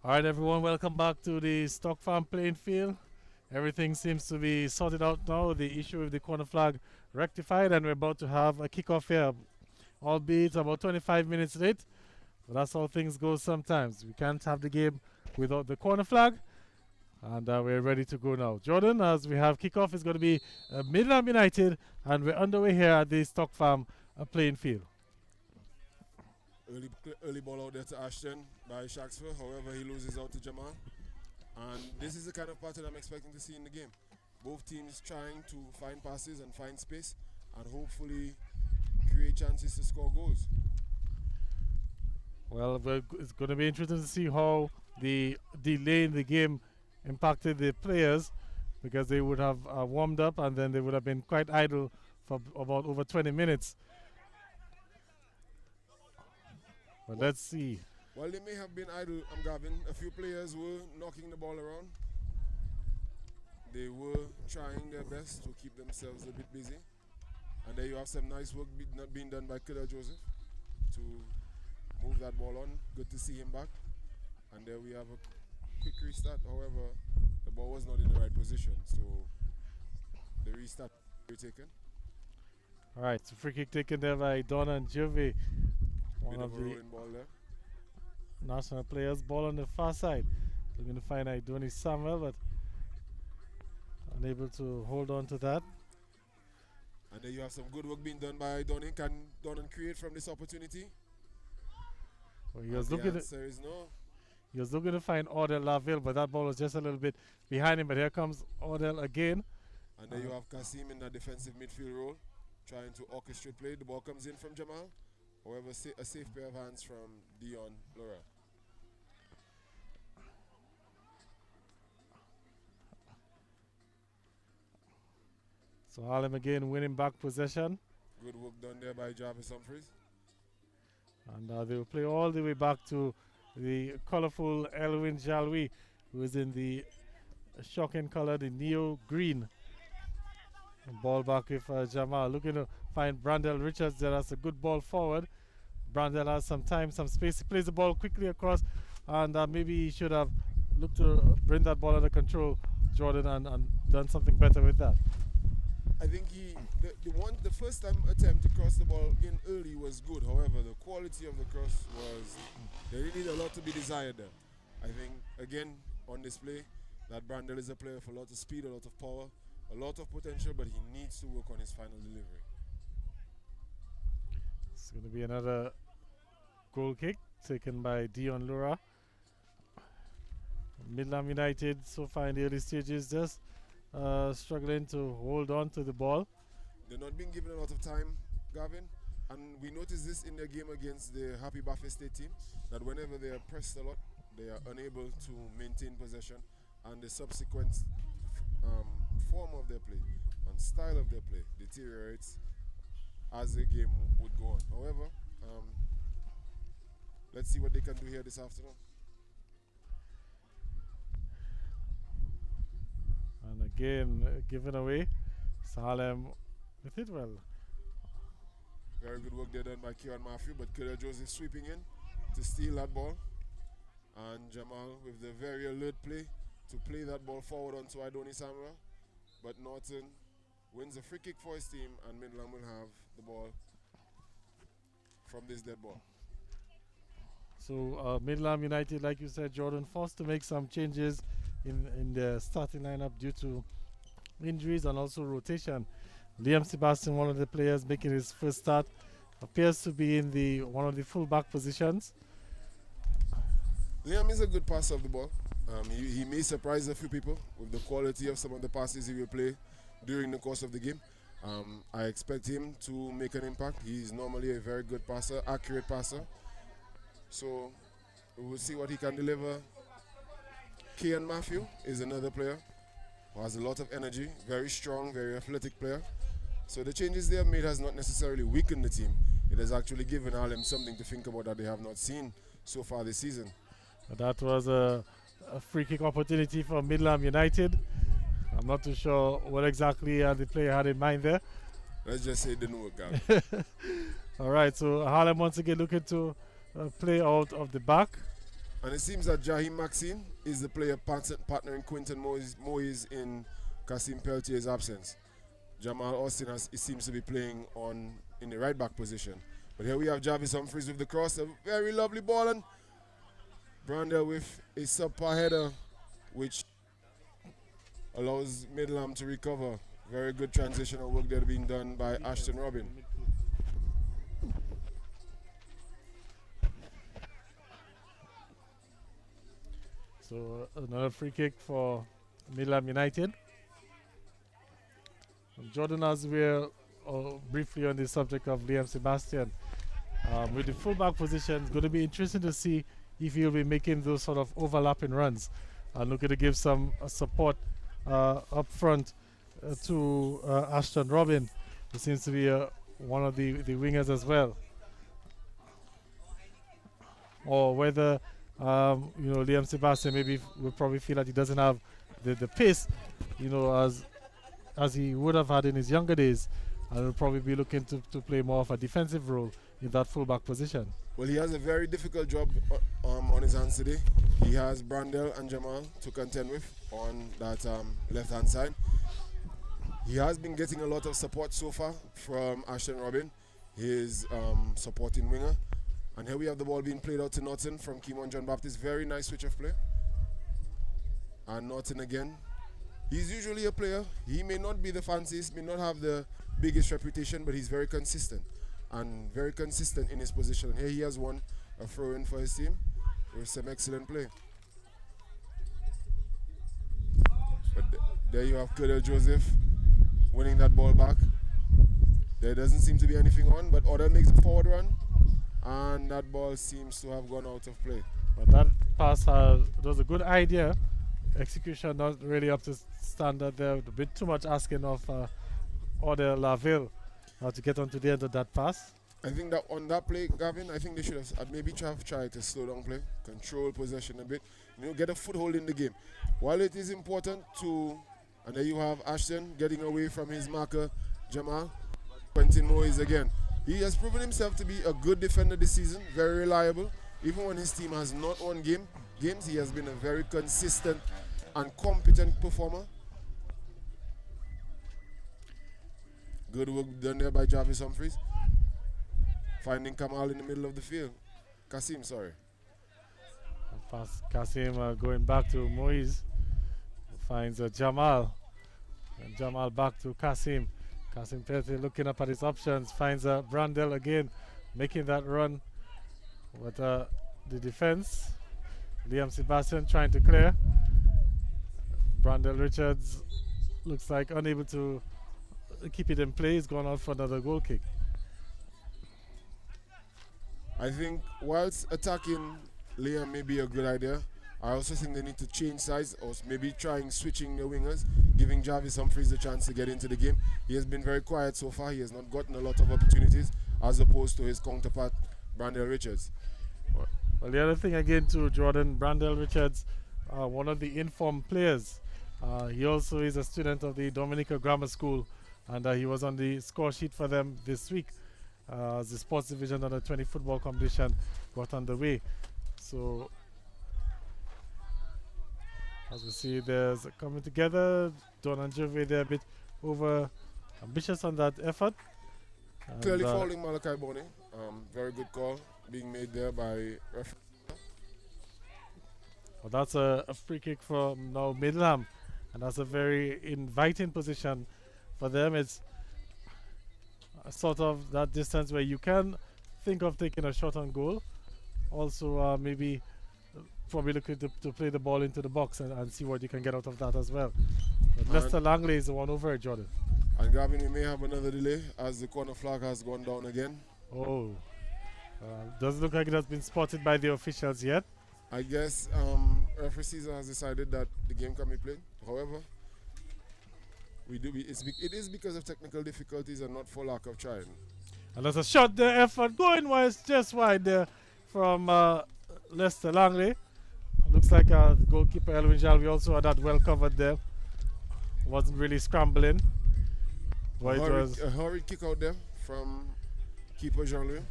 All right, everyone, welcome back to the Stock Farm playing field. Everything seems to be sorted out now. The issue with the corner flag rectified, and we're about to have a kickoff here, albeit about 25 minutes late. But that's how things go sometimes. We can't have the game without the corner flag, and we're ready to go now. Jordan, as we have kickoff, is going to be Middleham United, and we're underway here at the Stock Farm playing field. Early ball out there to Ashton by Shaxford. However, he loses out to Jamal. And this is the kind of pattern I'm expecting to see in the game. Both teams trying to find passes and find space and hopefully create chances to score goals. Well, it's going to be interesting to see how the delay in the game impacted the players, because they would have warmed up and then they would have been quite idle for about over 20 minutes. But let's see. Well, they may have been idle, Gavin. A few players were knocking the ball around. They were trying their best to keep themselves a bit busy. And there you have some nice work being done by Killer Joseph to move that ball on. Good to see him back. And there we have a quick restart. However, the ball was not in the right position, so the restart was taken. All right, so free kick taken there by Donna and Jove. One of the rolling ball there. national players. Ball on the far side. Looking to find Idoni Samuel, but unable to hold on to that. And there you have some good work being done by Donnan. Can Donnan create from this opportunity? Well, he was looking the answer is no. He was looking to find Ordell Laville, but that ball was just a little bit behind him. But here comes Ordell again. And there you have Kasim in that defensive midfield role, trying to orchestrate play. The ball comes in from Jamal. However, a safe pair of hands from Dion Laura. So Harlem again winning back possession. Good work done there by Jarvis Humphries. And they will play all the way back to the colorful Elwin Jalwi, who is in the shocking color, the neo green. And ball back with Jamal, looking to find Brandel Richards there. That's a good ball forward. Brandel has some time, some space. He plays the ball quickly across, and maybe he should have looked to bring that ball under control, Jordan, and done something better with that. I think the first time attempt to cross the ball in early was good. However, the quality of the cross was, there really a lot to be desired there. I think, again, on display, that Brandel is a player with a lot of speed, a lot of power, a lot of potential, but he needs to work on his final delivery. It's going to be another goal kick taken by Dion Lura. Middleham United so far in the early stages just struggling to hold on to the ball. They're not being given a lot of time, Gavin, and we noticed this in their game against the Happy Buffet State team, that whenever they are pressed a lot, they are unable to maintain possession, and the subsequent form of their play and style of their play deteriorates as the game would go on. However, let's see what they can do here this afternoon. And again, given away. Harlem with it well. Very good work there done by Kieran Matthew, but Killer Joseph sweeping in to steal that ball. And Jamal with the very alert play to play that ball forward onto Idoni Samuel. But Norton wins a free kick for his team, and Middleham will have the ball from this dead ball. So Middleham United, like you said, Jordan, forced to make some changes in the starting lineup due to injuries and also rotation. Liam Sebastian, one of the players making his first start, appears to be in one of the full-back positions. Liam is a good passer of the ball. He may surprise a few people with the quality of some of the passes he will play during the course of the game. I expect him to make an impact. He's normally a very good passer, accurate passer. So we will see what he can deliver. Kian Matthew is another player who has a lot of energy, very strong, very athletic player. So the changes they have made has not necessarily weakened the team. It has actually given Harlem something to think about that they have not seen so far this season. That was a free kick opportunity for Middleham United. I'm not too sure what exactly the player had in mind there. Let's just say it didn't work out. All right, so Harlem once again looking to play out of the back. And it seems that Jaheim Maxine is the player partnering Quinton Moise in Kasim Peltier's absence. Jamal Austin it seems to be playing in the right back position. But here we have Jarvis Humphries with the cross, a very lovely ball, and Brandel with a subpar header, which allows Middleham to recover. Very good transitional work there being done by Ashton Robin. So another free kick for Middleham United. Jordan, as we're briefly on the subject of Liam Sebastian, with the fullback position, it's going to be interesting to see if he'll be making those sort of overlapping runs and looking to give some support up front to Ashton Robin, who seems to be one of the wingers as well. Or whether Liam Sebastian maybe will probably feel that he doesn't have the pace, as he would have had in his younger days, and will probably be looking to play more of a defensive role in that fullback position. Well, he has a very difficult job on his hands today. He has Brandel and Jamal to contend with on that left-hand side. He has been getting a lot of support so far from Ashton Robin, his supporting winger. And here we have the ball being played out to Norton from Kimon John Baptist. Very nice switch of play. And Norton again. He's usually a player. He may not be the fanciest, may not have the biggest reputation, but he's very consistent. And very consistent in his position. And here he has won a throw-in for his team with some excellent play. But there you have Cordell Joseph winning that ball back. There doesn't seem to be anything on, but Odell makes a forward run. And that ball seems to have gone out of play. But that pass was a good idea. Execution not really up to standard there. A bit too much asking of Odell Laville to get onto the end of that pass. I think that on that play, Gavin, I think they should have maybe tried to slow down play, control possession a bit, get a foothold in the game. While it is important and there you have Ashton getting away from his marker, Jamal. Quentin Moise again. He has proven himself to be a good defender this season, very reliable. Even when his team has not won games, he has been a very consistent and competent performer. Good work done there by Jarvis Humphries. Finding Kamal in the middle of the field. Kasim, sorry. Pass Kasim going back to Moise. Finds Jamal. And Jamal back to Kasim. Kasim Peltier looking up at his options. Finds Brandel again, making that run. But the defense, Liam Sebastian trying to clear. Brandel Richards looks like unable to keep it in play. He's gone out for another goal kick. I think whilst attacking Liam may be a good idea, I also think they need to change sides or maybe trying switching the wingers, giving Jarvis Humphries the chance to get into the game. He has been very quiet so far. He has not gotten a lot of opportunities as opposed to his counterpart, Brandel Richards. Well, the other thing again to Jordan, Brandel Richards, one of the informed players. He also is a student of the Dominica Grammar School, and he was on the score sheet for them this week as the Sports Division under 20 football competition got underway. So, as we see, there's coming together. Don and Jove, they're a bit over ambitious on that effort. Clearly fouling Malachi Boney. Very good call being made there by referee. Well, that's a free kick from now Middleham, and that's a very inviting position for them. It's sort of that distance where you can think of taking a shot on goal. Also, maybe probably looking to play the ball into the box and see what you can get out of that as well. But Lester Langley is the one over it, Jordan. And Gavin, we may have another delay as the corner flag has gone down again. Oh, doesn't look like it has been spotted by the officials yet. I guess referee Caesar has decided that the game can be played. However, it is because of technical difficulties and not for lack of trying. And there's a shot there, effort going wide, just wide there from Lester Langley. Looks like the goalkeeper Elwin Jalvi also had that well covered there. Wasn't really scrambling. But A hurried kick out there from keeper Jean-Louis.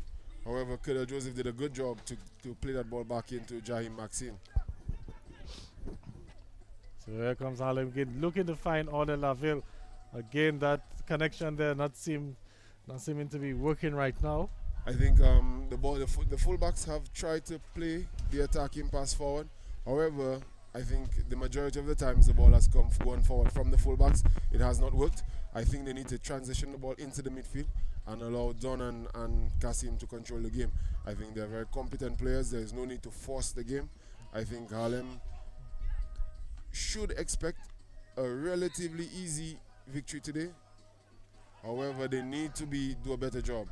However, Kedar Joseph did a good job to play that ball back into Jaheim Maxine. So here comes Harlem again, looking to find Order Laville. Again, that connection there not seeming to be working right now. I think the fullbacks have tried to play the attacking pass forward. However, I think the majority of the times the ball has gone forward from the fullbacks. It has not worked. I think they need to transition the ball into the midfield and allow Don and Kasim to control the game. I think they're very competent players. There is no need to force the game. I think Harlem should expect a relatively easy victory today. However, they need to do a better job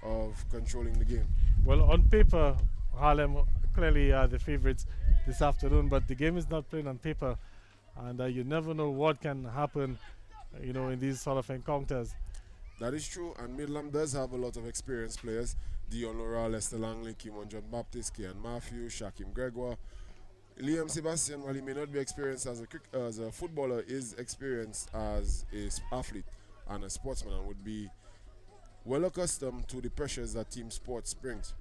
of controlling the game. Well, on paper, Harlem clearly are the favorites this afternoon, but the game is not played on paper, and you never know what can happen, in these sort of encounters. That is true, and Middleham does have a lot of experienced players. Dion Laura, Lester Langley, Kimon John Baptiste, Kian Matthew, Shakim Gregoire. Liam Sebastian, while he may not be experienced as a footballer, is experienced as an athlete and a sportsman and would be well accustomed to the pressures that team sports brings.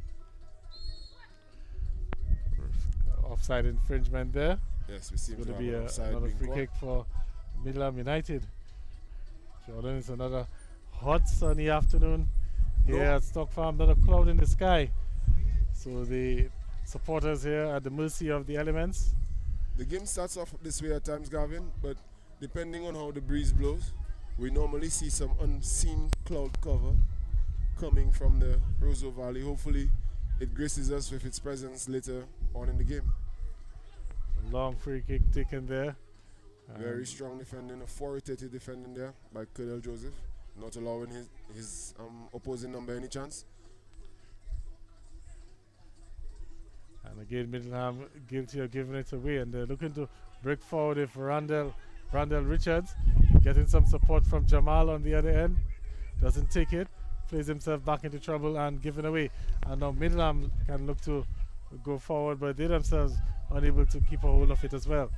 Offside infringement there. Yes, we seem It's to going to have be an offside another being free called. kick for Middleham United. Jordan, it's another hot sunny afternoon here at Stock Farm. Not a cloud in the sky. So the supporters here at the mercy of the elements. The game starts off this way at times, Gavin, but depending on how the breeze blows, we normally see some unseen cloud cover coming from the Roseau Valley. Hopefully, it graces us with its presence later on in the game. A long free kick taken there. Very strong defending, authoritative defending there by Kedar Joseph, not allowing his opposing number any chance. And again, Middleham guilty of giving it away, and they're looking to break forward with Brandel Richards, getting some support from Jamal on the other end. Doesn't take it, plays himself back into trouble and giving away. And now Middleham can look to go forward, but they themselves unable to keep a hold of it as well.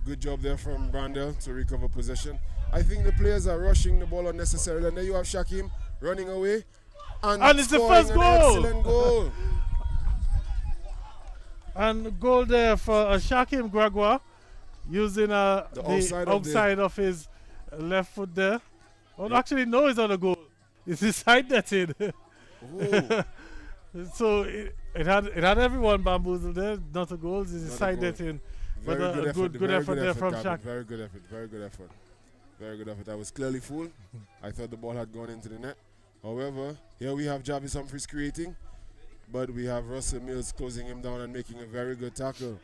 Good job there from Brandel to recover possession. I think the players are rushing the ball unnecessarily, and there you have Shakim running away and it's the first goal. Excellent goal. And goal there for Shakim Gregoire, using the outside of his left foot there. Oh, actually, no, it's not a goal. It's his side netting. So it had everyone bamboozled there. Not a goal. It's his side netting. But a good effort there from Shaq. Very good effort. I was clearly fooled. I thought the ball had gone into the net. However, here we have Jarvis Humphries creating, but we have Russell Mills closing him down and making a very good tackle.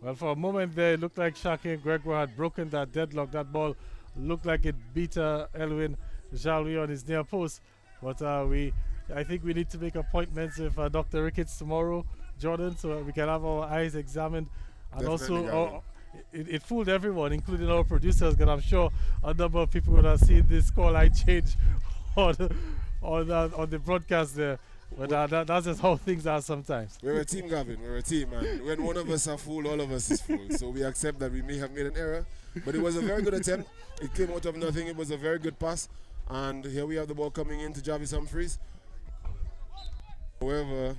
Well, for a moment there, it looked like Shakim Gregoire had broken that deadlock. That ball looked like it beat Elwin Jalwi on his near post. But I think we need to make appointments with Dr. Ricketts tomorrow, Jordan, so we can have our eyes examined. And Definitely, also, it fooled everyone, including our producers, because I'm sure a number of people would have seen this scoreline change on the broadcast there. But that's just how things are sometimes. We're a team, Gavin. We're a team, and when one of us are fooled, all of us is fooled. So we accept that we may have made an error, but it was a very good attempt. It came out of nothing. It was a very good pass, and here we have the ball coming into Jarvis Humphries. However,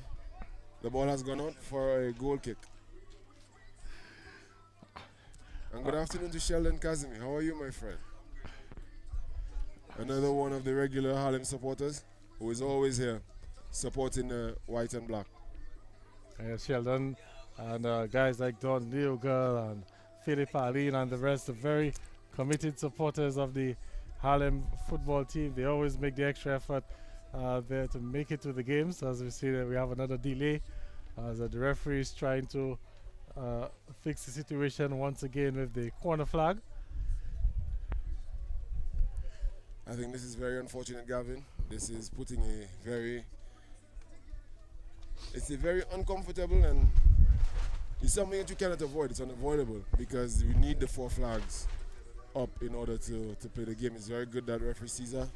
the ball has gone out for a goal kick. And good afternoon to Sheldon Kazimi. How are you, my friend? Another one of the regular Harlem supporters who is always here supporting the white and black. Sheldon and guys like Don Leogal and Philip Aline and the rest are very committed supporters of the Harlem football team. They always make the extra effort there to make it to the games. As we see that we have another delay as the referee is trying to fix the situation once again with the corner flag. I think this is very unfortunate, Gavin. This is putting it's a very uncomfortable, and it's something that you cannot avoid. It's unavoidable because we need the 4 flags up in order to play the game. It's very good that referee Caesar,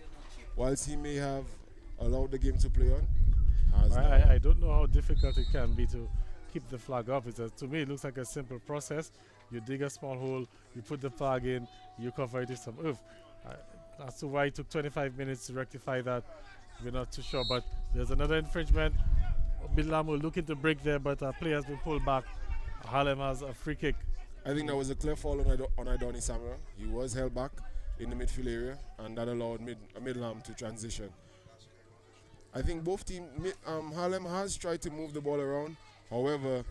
whilst he may have allowed the game to play on. I don't know how difficult it can be to keep the flag up. To me, it looks like a simple process. You dig a small hole, you put the flag in, you cover it with some earth. As to why it took 25 minutes to rectify that, we're not too sure. But there's another infringement. Middleham will looking to break there, but a player has been pulled back. Harlem has a free kick. I think that was a clear foul on Idoni Samuel. He was held back in the midfield area, and that allowed Middleham to transition. I think both teams, Harlem has tried to move the ball around. However,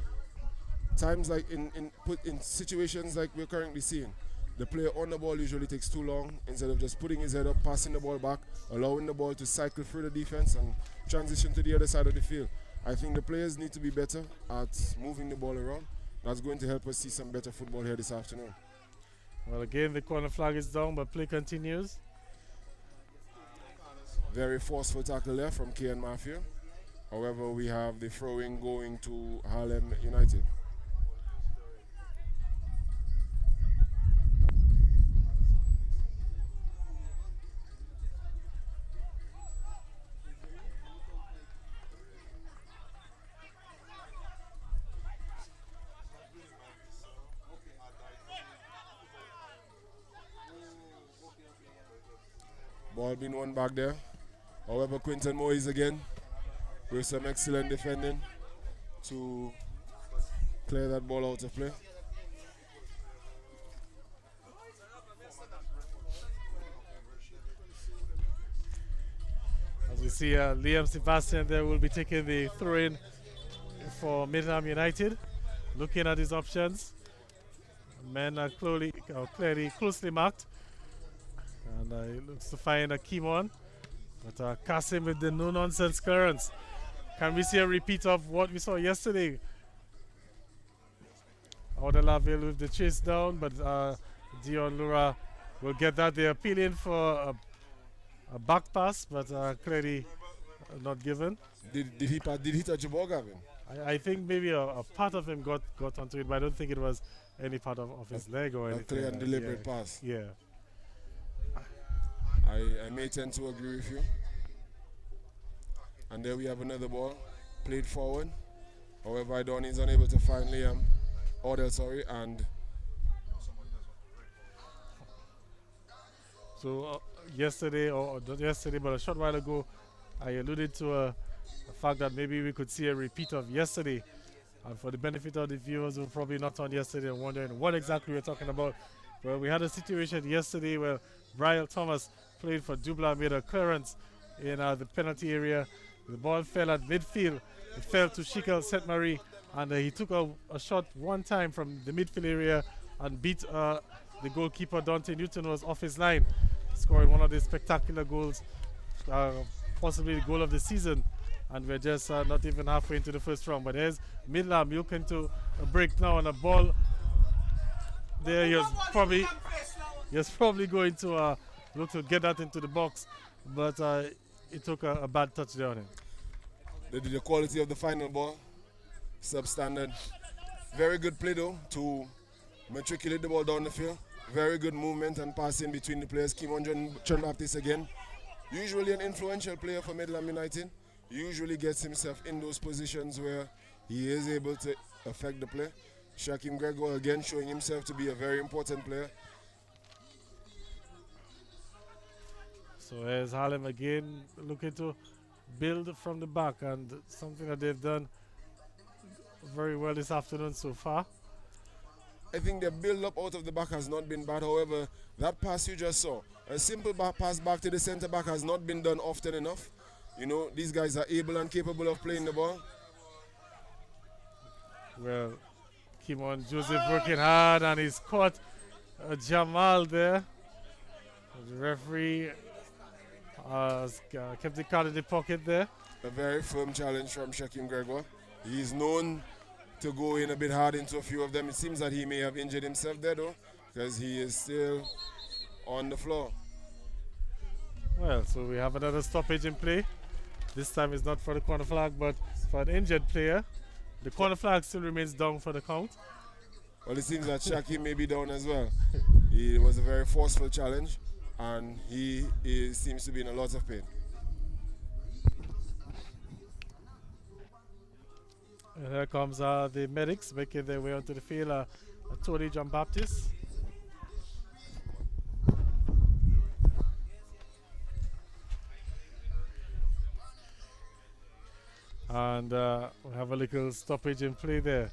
times like in situations like we're currently seeing, the player on the ball usually takes too long. Instead of just putting his head up, passing the ball back, allowing the ball to cycle through the defense and transition to the other side of the field. I think the players need to be better at moving the ball around. That's going to help us see some better football here this afternoon. Well, again, the corner flag is down, but play continues. Very forceful tackle there from KN Mafia. However, we have the throw-in going to Harlem United. Ball being won back there. However, Quinton Moyes again with some excellent defending to clear that ball out of play. As we see, Liam Sebastian there will be taking the throw-in for Middleham United. Looking at his options. Men are clearly closely marked. And he looks to find a key one. But Kasim with the no-nonsense clearance. Can we see a repeat of what we saw yesterday? Audelaville with the chase down, but Dion Lura will get that. They're appealing for a back pass, but clearly not given. Did he touch the ball, Gavin? I think maybe a part of him got onto it, but I don't think it was any part of his leg or anything. A clear and deliberate pass. Yeah. I may tend to agree with you. And there we have another ball played forward. However, Idoni is unable to find Liam. And so yesterday, or not yesterday, but a short while ago, I alluded to the fact that maybe we could see a repeat of yesterday. And for the benefit of the viewers who were probably not on yesterday and wondering what exactly we're talking about, well, we had a situation yesterday where Brian Thomas played for Dubla, made a clearance in the penalty area. The ball fell at midfield. It fell to Shikel St. Marie, and he took a shot one time from the midfield area and beat the goalkeeper. Dante Newton was off his line, scoring one of the spectacular goals, possibly the goal of the season. And we're just not even halfway into the first round. But there's Middleham looking to a break now on a ball. There he's probably going to look to get that into the box, but it took a bad touch there on him. The quality of the final ball, substandard. Very good play though to matriculate the ball down the field. Very good movement and passing between the players. Kimon John Baptiste again. Usually an influential player for Middleham United. Usually gets himself in those positions where he is able to affect the play. Shaquem Gregor again showing himself to be a very important player. So as Harlem again looking to build from the back, and something that they've done very well this afternoon so far. I think the build-up out of the back has not been bad. However, that pass you just saw, a simple pass back to the centre back has not been done often enough. You know, these guys are able and capable of playing the ball. Well, Kimon Joseph working hard, and he's caught Jamal there. The referee kept the card in the pocket there. A very firm challenge from Shaquem Gregor. He's known to go in a bit hard into a few of them. It seems that he may have injured himself there though, because he is still on the floor. Well, so we have another stoppage in play. This time it's not for the corner flag, but for an injured player. The corner flag still remains down for the count. Well, it seems that Shaquem may be down as well. It was a very forceful challenge, and he seems to be in a lot of pain. And here comes the medics making their way onto the field. Tony John Baptiste. And we have a little stoppage in play there.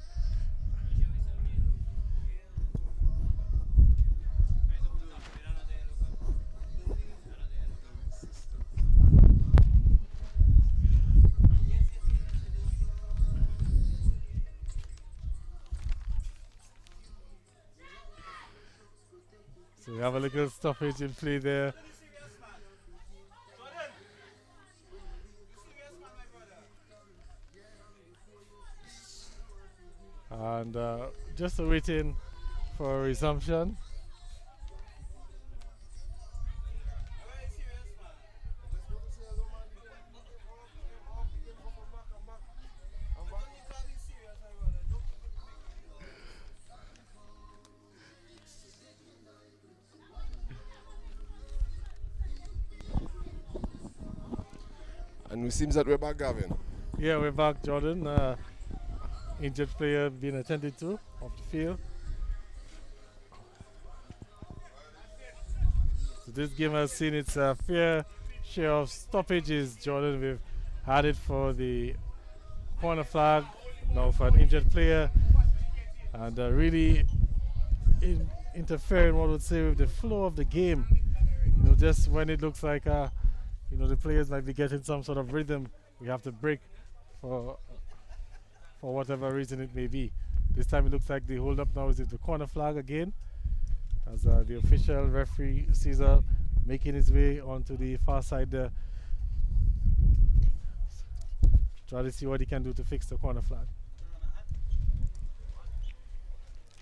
So we have a little stoppage in play there. And just waiting for resumption. And it seems that we're back, Gavin. Yeah, we're back, Jordan. Injured player being attended to off the field. So this game has seen its fair share of stoppages, Jordan. We've had it for the corner flag, now for an injured player, and really interfering, one would say, with the flow of the game. You know, just when it looks like you know, the players might be getting some sort of rhythm, we have to break for whatever reason it may be. This time it looks like the hold up now is at the corner flag again, as the official referee Caesar making his way onto the far side there. Try to see what he can do to fix the corner flag.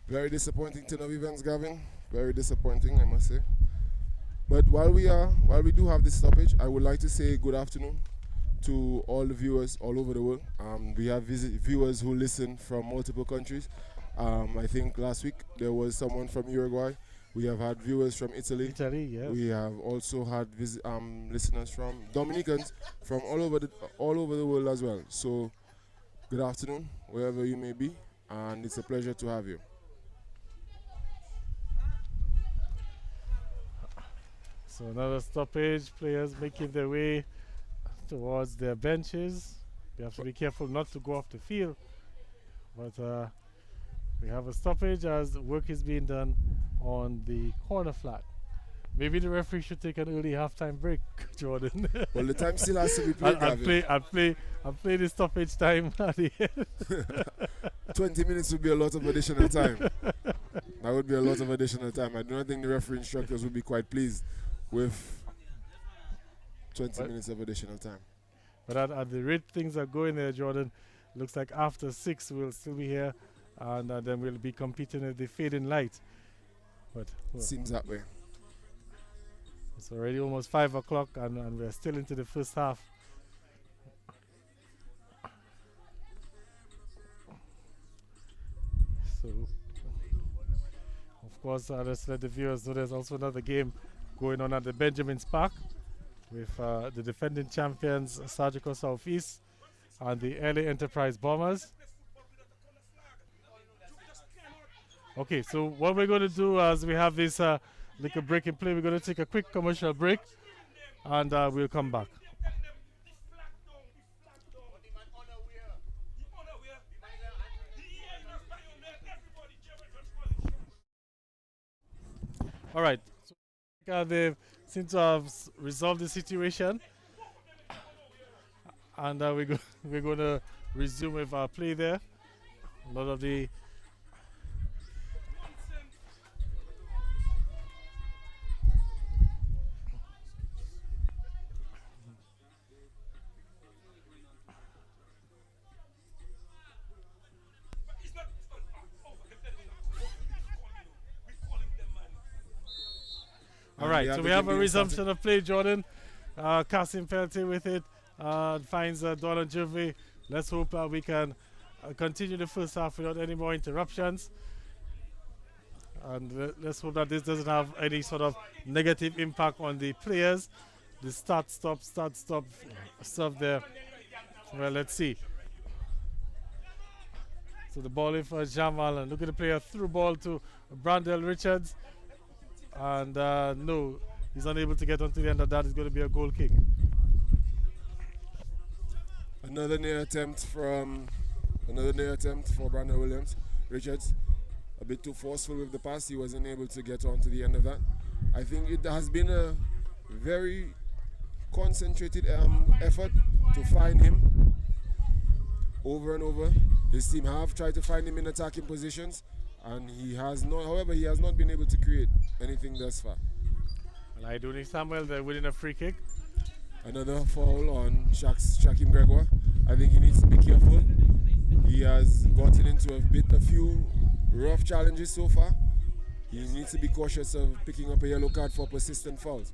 Very disappointing turn of events, Gavin. Very disappointing, I must say. But while we do have this stoppage, I would like to say good afternoon to all the viewers all over the world. We have viewers who listen from multiple countries. I think last week there was someone from Uruguay. We have had viewers from Italy. Italy, yes. We have also had listeners from Dominicans from all over the world as well. So good afternoon, wherever you may be, and it's a pleasure to have you. So another stoppage, players making their way towards their benches. We have to be careful not to go off the field. But we have a stoppage as work is being done on the corner flag. Maybe the referee should take an early halftime break, Jordan. Well, the time still has to be played, I'll play the stoppage time at the end. 20 minutes would be a lot of additional time. That would be a lot of additional time. I do not think the referee instructors would be quite pleased with 20 minutes of additional time. But at the rate things are going there, Jordan, looks like after 6 we'll still be here, and then we'll be competing at the fading light. But well, seems that way. It's already almost 5 o'clock, and we're still into the first half. So, of course, let's let the viewers know there's also another game going on at the Benjamin's Park with the defending champions Surgical Southeast and the LA Enterprise Bombers. Okay, so what we're going to do as we have this little break in play, we're going to take a quick commercial break, and we'll come back. All right, so they seem to have resolved the situation, and we're going to resume with our play there. A lot of the all right, so we have a resumption of play, Jordan. Kasim Peltier with it, finds Donald Jove. Let's hope we can continue the first half without any more interruptions. And let's hope that this doesn't have any sort of negative impact on the players. The start, stop stuff there. Well, let's see. So the ball in for Jamal, and look at the player through ball to Brandel Richards. And no, he's unable to get onto the end of that. It's going to be a goal kick. Another near attempt for Brandon Richards. A bit too forceful with the pass. He wasn't able to get on to the end of that. I think it has been a very concentrated effort to find him over and over. His team have tried to find him in attacking positions, and he has not. However, he has not been able to create anything thus far. Well, Idoni Samuel, they're winning a free kick. Another foul on Shaquem Gregoire. I think he needs to be careful. He has gotten into a few rough challenges so far. He needs to be cautious of picking up a yellow card for persistent fouls.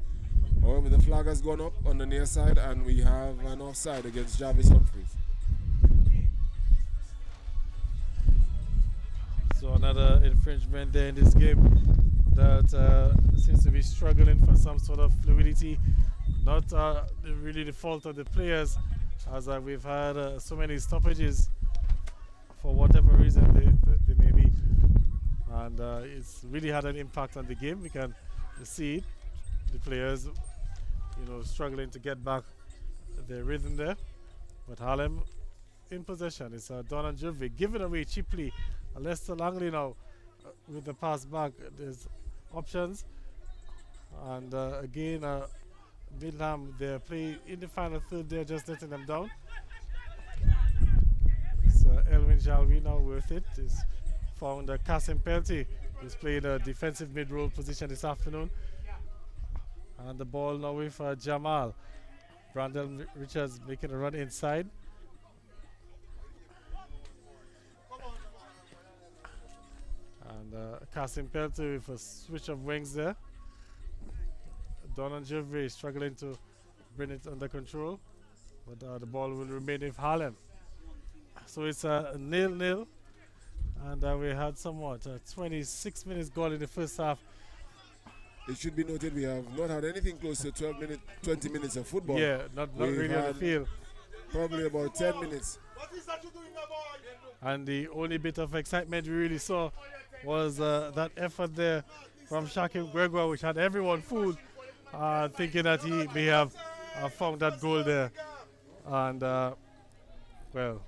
However, the flag has gone up on the near side, and we have an offside against Jarvis Humphreys. So another infringement there in this game that seems to be struggling for some sort of fluidity. Not really the fault of the players, as we've had so many stoppages for whatever reason they may be. And it's really had an impact on the game. We can see it. The players, struggling to get back their rhythm there. But Harlem in possession. It's Donan Juve given away cheaply. Lester Langley now with the pass back. There's options. And again, Middleham, they play in the final third. They're just letting them down. It's Elwin Jalwi now with it. He's found Kasim Pelty, who's played a defensive mid-role position this afternoon. And the ball now with Jamal. Brandon Richards making a run inside. And Kasim Pelty with a switch of wings there. Donan Jeffrey struggling to bring it under control. But the ball will remain with Harlem. So it's a 0-0. And we had somewhat 26 minutes gone in the first half. It should be noted we have not had anything close to 20 minutes of football. Yeah, not really on the field. Probably about 10 minutes. And the only bit of excitement we really saw was that effort there from Shaquem Gregoire, which had everyone fooled, thinking that he may have found that goal there. And, well,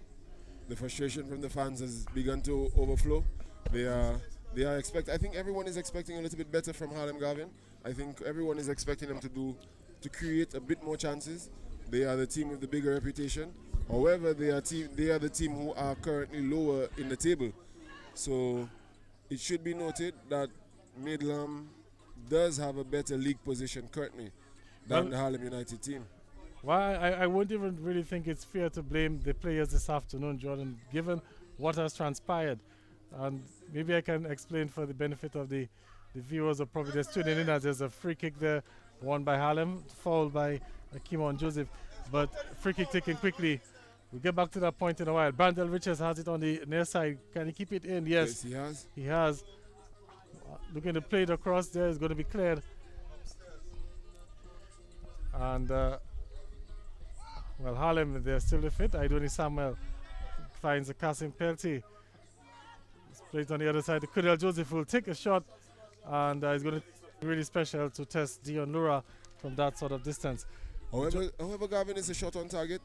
the frustration from the fans has begun to overflow. They are I think everyone is expecting a little bit better from Harlem Garvin. I think everyone is expecting them to create a bit more chances. They are the team with the bigger reputation. However, they are the team who are currently lower in the table. So it should be noted that Middleham does have a better league position currently than the Harlem United team. Well, I wouldn't even really think it's fair to blame the players this afternoon, Jordan, given what has transpired. And maybe I can explain for the benefit of the viewers of probably just tuning in, as there's a free kick there, won by Harlem, fouled by Kimon Joseph. But free kick taken quickly. We'll get back to that point in a while. Brandel Richards has it on the near side. Can he keep it in? Yes, he has. He has. Looking to play it across there. It's going to be cleared. And, well, Harlem, they're still with it. Idoni Samuel finds a Kasim Pelty. Played on the other side. Kudel Joseph will take a shot, and it's going to be really special to test Dion Lura from that sort of distance. However, Gavin is a shot on target.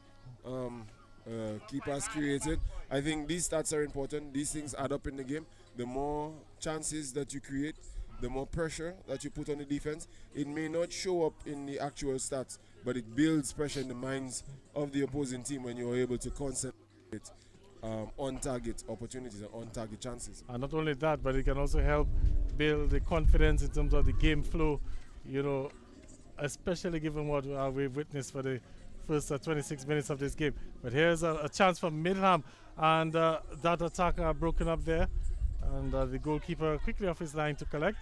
Keepers created. I think these stats are important. These things add up in the game. The more chances that you create, the more pressure that you put on the defense. It may not show up in the actual stats, but it builds pressure in the minds of the opposing team when you're able to concentrate on-target opportunities and on-target chances. And not only that, but it can also help build the confidence in terms of the game flow, especially given what we've witnessed for the first 26 minutes of this game. But here's a chance for Middleham, and that attack broken up there, and the goalkeeper quickly off his line to collect.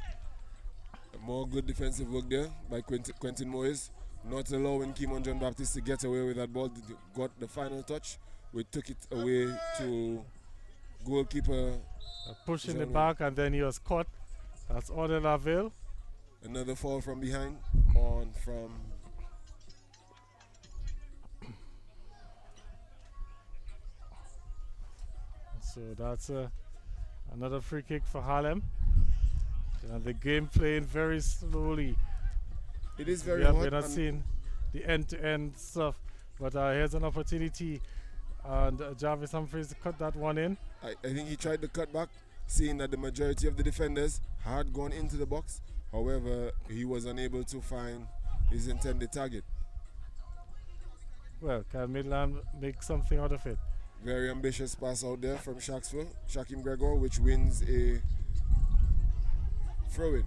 More good defensive work there by Quentin Moyes, not allowing Kimon John Baptiste to get away with that ball. Got the final touch. We took it away to goalkeeper. Push in the back, and then he was caught. That's Odin Laville. Another fall from behind from so that's another free kick for Harlem. And the game playing very slowly. It is very hot. We're not seeing the end-to-end stuff, but here's an opportunity and Jarvis Humphries cut that one in. I think he tried to cut back, seeing that the majority of the defenders had gone into the box. However, he was unable to find his intended target. Well, can Middleham make something out of it? Very ambitious pass out there from Shaquem Gregor, which wins a throw-in.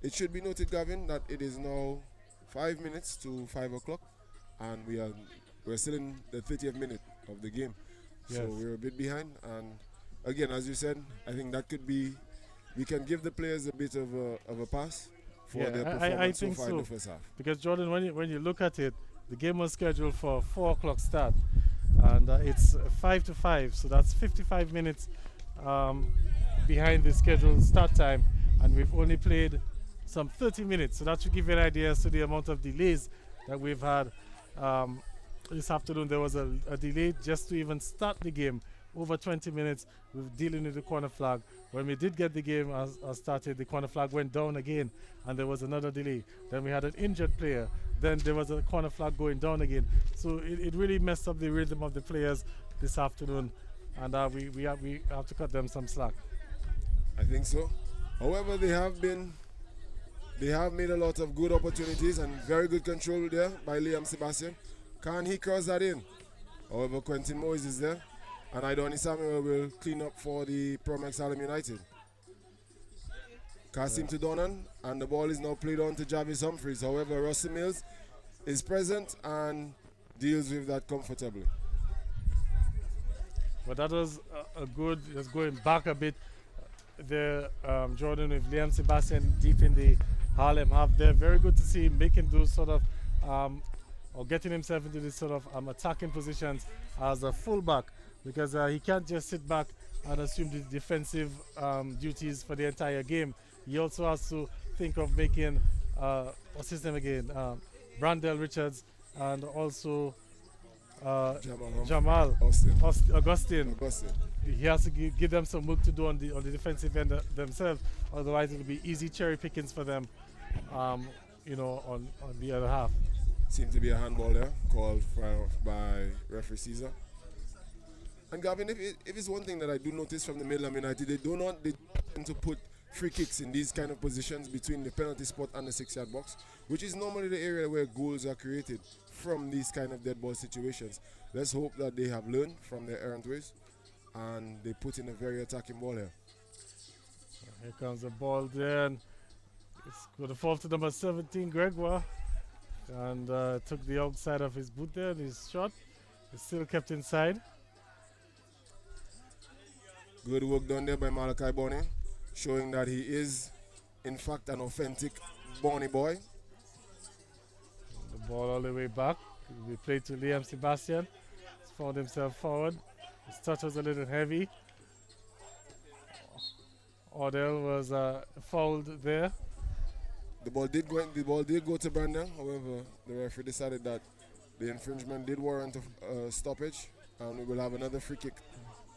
It should be noted, Gavin, that it is now 5 minutes to 5 o'clock, and we're still in the 30th minute of the game. Yes. So we're a bit behind, and again, as you said, I think that could be, we can give the players a bit of a pass for their performance I think so far in the first half. Because Jordan, when you look at it, the game was scheduled for 4 o'clock start, and it's 5 to 5, so that's 55 minutes behind the scheduled start time, and we've only played some 30 minutes, so that should give you an idea as to the amount of delays that we've had. This afternoon there was a delay just to even start the game, over 20 minutes with dealing with the corner flag. When we did get the game started, the corner flag went down again, and there was another delay. Then we had an injured player, then there was a corner flag going down again. So it really messed up the rhythm of the players this afternoon, and we have to cut them some slack. I think so. However, they have made a lot of good opportunities and very good control there by Liam Sebastian. Can he cross that in? However, Quentin Moyes is there, and Idoni Samuel will clean up for the Promex Harlem United. Kasim to Donan, and the ball is now played on to Jarvis Humphries. However, Russell Mills is present and deals with that comfortably. But that was a good, just going back a bit there, Jordan, with Liam Sebastian deep in the Harlem half there. Very good to see him making those sort of, or getting himself into this sort of attacking positions as a fullback, because he can't just sit back and assume the defensive duties for the entire game. He also has to think of making, what's his name again, Brandel Richards, and also Jamal Augustine. He has to give them some work to do on the defensive end themselves. Otherwise, it will be easy cherry pickings for them, on the other half. Seemed to be a handball there, called by referee Caesar. And Gavin, if it's one thing that I do notice from the Middleham United, they tend to put free kicks in these kind of positions between the penalty spot and the 6-yard box, which is normally the area where goals are created from these kind of dead ball situations. Let's hope that they have learned from their errant ways and they put in a very attacking ball here. Here comes the ball there, and it's going to fall to number 17, Gregoire, and took the outside of his boot there, and his shot is still kept inside. Good work done there by Malachi Bonny, showing that he is, in fact, an authentic Bonny boy. The ball all the way back. We played to Liam Sebastian. He's found himself forward. His touch was a little heavy. Odell was fouled there. The ball did go to Brandon. However, the referee decided that the infringement did warrant a stoppage, and we will have another free kick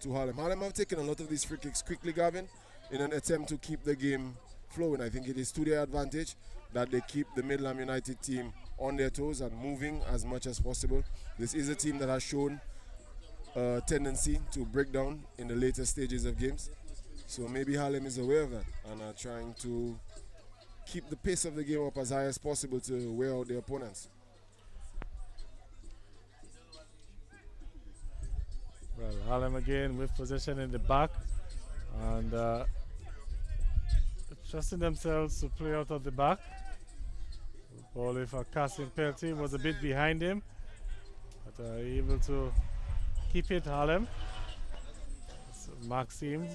to Harlem. Harlem have taken a lot of these free kicks quickly, Gavin, in an attempt to keep the game flowing. I think it is to their advantage that they keep the Middleham United team on their toes and moving as much as possible. This is a team that has shown a tendency to break down in the later stages of games. So maybe Harlem is aware of that and are trying to keep the pace of the game up as high as possible to wear out their opponents. Well, Harlem again with possession in the back, and trusting themselves to play out of the back. Ball with a casting penalty, was a bit behind him, but able to keep it, Harlem. So Maxime.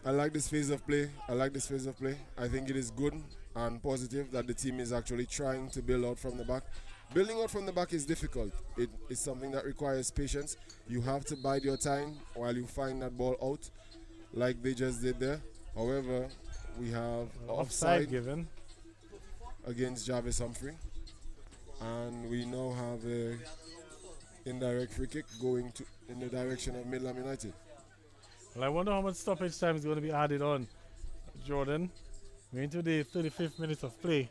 I like this phase of play. I think it is good and positive that the team is actually trying to build out from the back. Building out from the back is difficult. It is something that requires patience. You have to bide your time while you find that ball out, like they just did there. However, we have offside given against Jarvis Humphrey, and we now have a indirect free kick going in the direction of Middleham United. Well, I wonder how much stoppage time is going to be added on, Jordan. We're into the 35th minute of play.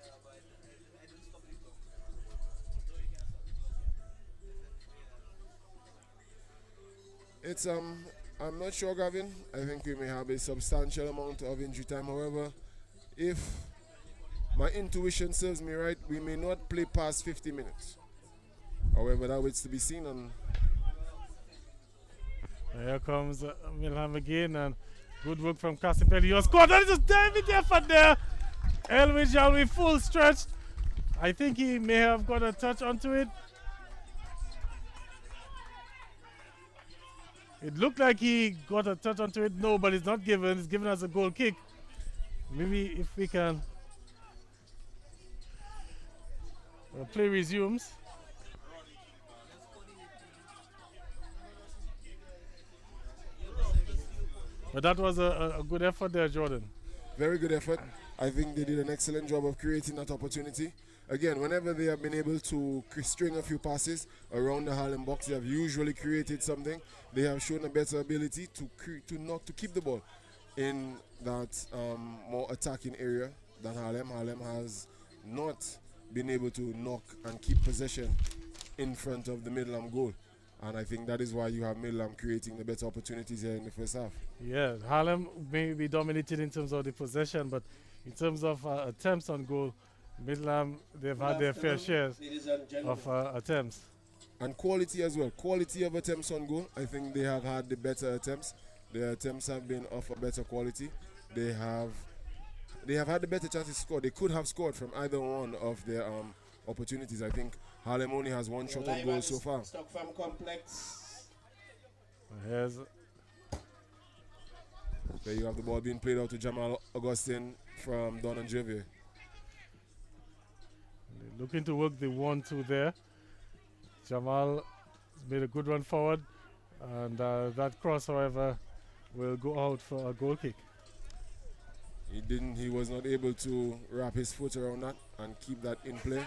It's I'm not sure, Gavin. I think we may have a substantial amount of injury time. However, if my intuition serves me right, we may not play past 50 minutes. However, that waits to be seen. And here comes Middleham again, and good work from Casipelli. He scored. That is a David effort there. Elwin Jalwi full stretch. I think he may have got a touch onto it. It looked like he got a touch onto it. No, but it's not given. It's given as a goal kick. Maybe if we can. Play resumes. But that was a good effort there, Jordan. Very good effort. I think they did an excellent job of creating that opportunity. Again, whenever they have been able to string a few passes around the Harlem box, they have usually created something. They have shown a better ability to keep the ball in that more attacking area than Harlem. Harlem has not been able to knock and keep possession in front of the Middleham goal. And I think that is why you have Middleham creating the better opportunities here in the first half. Yeah, Harlem may be dominated in terms of the possession, but in terms of attempts on goal, Middleham, they've had their fair shares of attempts. And quality as well. Quality of attempts on goal. I think they have had the better attempts. Their attempts have been of a better quality. They have had the better chances to score. They could have scored from either one of their opportunities. I think Harlem only has one shot on goal so far. Stock Farm Complex. There you have the ball being played out to Jamal Augustine from Don and Javier. Looking to work the 1-2 there. Jamal made a good run forward, and that cross, however, will go out for a goal kick. He was not able to wrap his foot around that and keep that in play.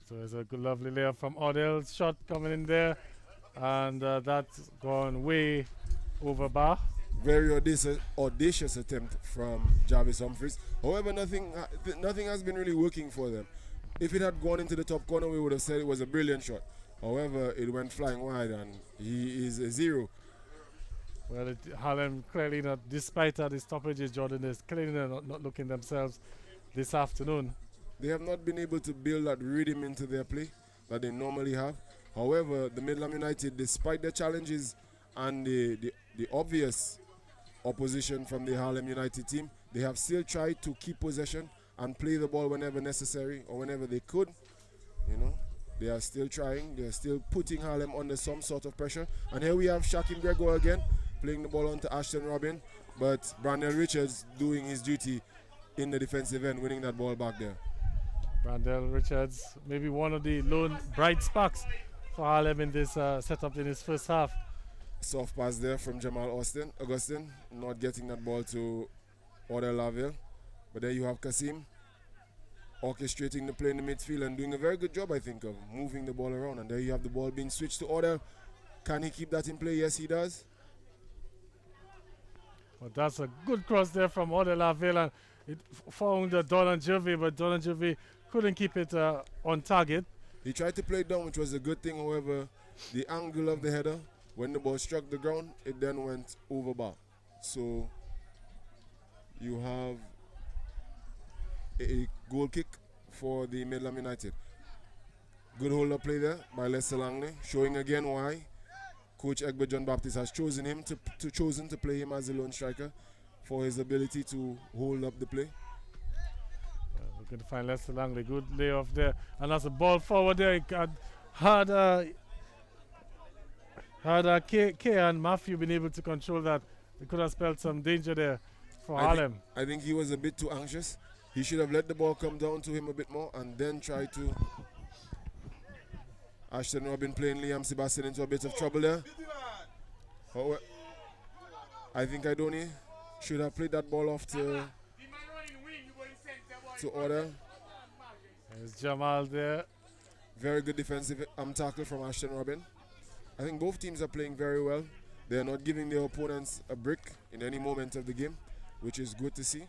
So there's a good, lovely layup from Odell. Shot coming in there, and that's gone way over bar. Very audacious attempt from Jarvis Humphries. However, nothing has been really working for them. If it had gone into the top corner, we would have said it was a brilliant shot. However, it went flying wide, and he is a zero. Well, Harlem clearly not, despite the stoppages, Jordan is clearly not looking themselves this afternoon. They have not been able to build that rhythm into their play that they normally have. However, the Middleham United, despite the challenges and the obvious opposition from the Harlem United team, they have still tried to keep possession and play the ball whenever necessary or whenever they could. You know, they are still trying. They are still putting Harlem under some sort of pressure. And here we have Shaquin Gregor again, playing the ball onto Ashton Robin, but Brandel Richards doing his duty in the defensive end, winning that ball back there. Brandel Richards, maybe one of the lone bright sparks for Harlem in this setup in his first half. Soft pass there from Jamal Augustine, not getting that ball to Odell Laville. But there you have Kasim orchestrating the play in the midfield and doing a very good job, I think, of moving the ball around. And there you have the ball being switched to Odell. Can he keep that in play? Yes, he does. But that's a good cross there from Odell Laville, and it found Dolan Gervais, but Dolan Gervais couldn't keep it on target. He tried to play it down, which was a good thing. However, the angle of the header, when the ball struck the ground, it then went over bar. So you have a goal kick for the Middleham United. Good hold-up play there by Lester Langley, showing again why Coach Egbert John Baptist has chosen him to play him as a lone striker, for his ability to hold up the play. Looking to find Lester Langley. Good layoff there. And that's a ball forward there. He had K and Matthew been able to control that. They could have spelled some danger there for Harlem. I think he was a bit too anxious. He should have let the ball come down to him a bit more and then try to. Ashton Robin playing Liam Sebastian into a bit of trouble there. However, I think Idoni should have played that ball off to to order. There's Jamal there. Very good defensive tackle from Ashton Robin. I think both teams are playing very well. They are not giving their opponents a brick in any moment of the game, which is good to see.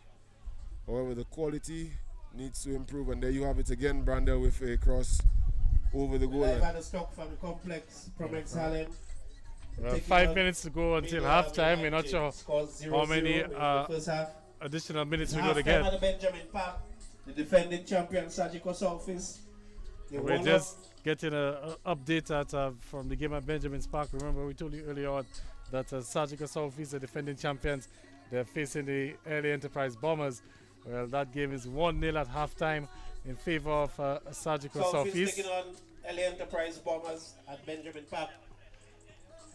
However, the quality needs to improve, and there you have it again, Brandel with a cross over the goal line. Live at the stock from the complex from Harlem. 5 minutes to go until halftime. We're not sure how many first half. additional minutes we're Half going to time get. at the Benjamin Park. The defending champion Surgical Surface. We're just getting an update from the game at Benjamin's Park. Remember, we told you earlier on that Surgical Southeast, the defending champions, they're facing the Early Enterprise Bombers. Well, that game is 1-0 at halftime in favor of Surgical Southeast. Taking on LA Enterprise Bombers at Benjamin Park.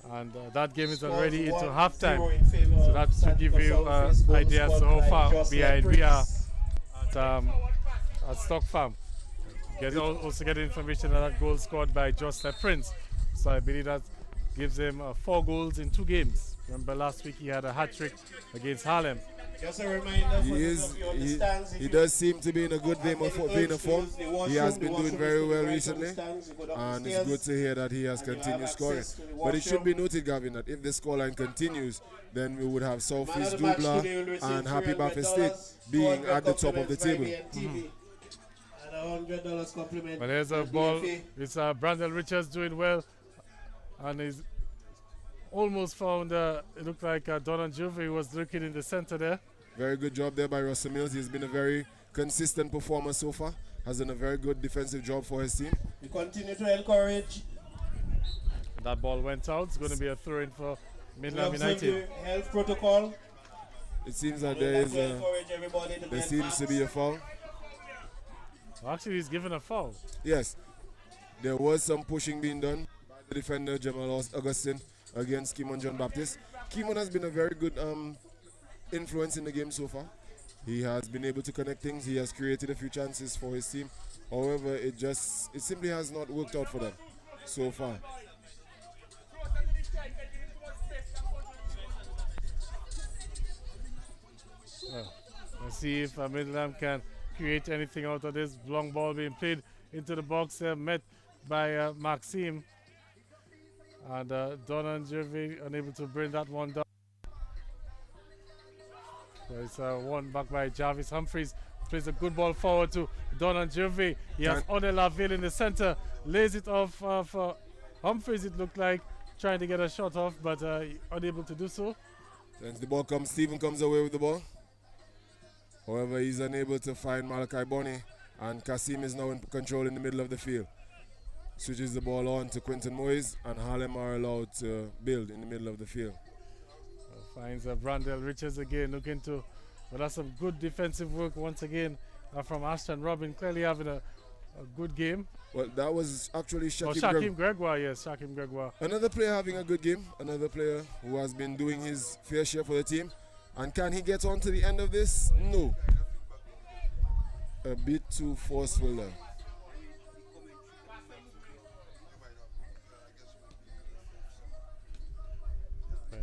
And that game is already into 1-0 halftime. in favor So of that should give Surgical you Southeast. an Goal idea as to scored how by far Jocelyn behind we are Prince. at Stock Farm. Also get information that goal scored by Jocelyn Prince. So I believe that gives him 4 goals in 2 games. Remember last week he had a hat-trick against Harlem. Just a reminder for those of you on the stands. He does seem to be in a good vein of form. He has been doing very well recently, and it's good to hear that he has continued scoring. But it should be noted, Gavin, that if the scoreline continues, then we would have Southeast Dubla and Happy Buffet State being at the top of the table. $100 compliment. But there's a ball. It's Brandel Richards doing well, and he's almost found. It looked like Donan Juve was looking in the center there. Very good job there by Russell Mills. He's been a very consistent performer so far. Has done a very good defensive job for his team. We continue to encourage. That ball went out. It's going to be a throw-in for Middleham United. The health protocol. It seems that there seems to be a foul. Actually, he's given a foul. Yes, there was some pushing being done by the defender Jamal Augustine against Kimon John Baptist. Kimon has been a very good influence in the game so far. He has been able to connect things. He has created a few chances for his team. However, it simply has not worked out for them so far. Let's see if Middleham can create anything out of this. Long ball being played into the box, met by Maxime. And Donan Gervais unable to bring that one down. There's one back by Jarvis Humphreys. Plays a good ball forward to Donan Gervais. He has Odell Laville in the center. Lays it off for Humphreys, it looked like. Trying to get a shot off, but unable to do so. Since the ball comes, Stephen comes away with the ball. However, he's unable to find Malachi Bonnie, and Kasim is now in control in the middle of the field. Switches the ball on to Quentin Moyes, and Harlem are allowed to build in the middle of the field. Finds Brandel Richards again, looking to, well, that's some good defensive work once again from Ashton Robin, clearly having a good game. Well, that was actually Shaquem Gregoire, yes, Shaquem Gregoire. Another player having a good game, another player who has been doing his fair share for the team. And can he get on to the end of this? No. A bit too forceful there.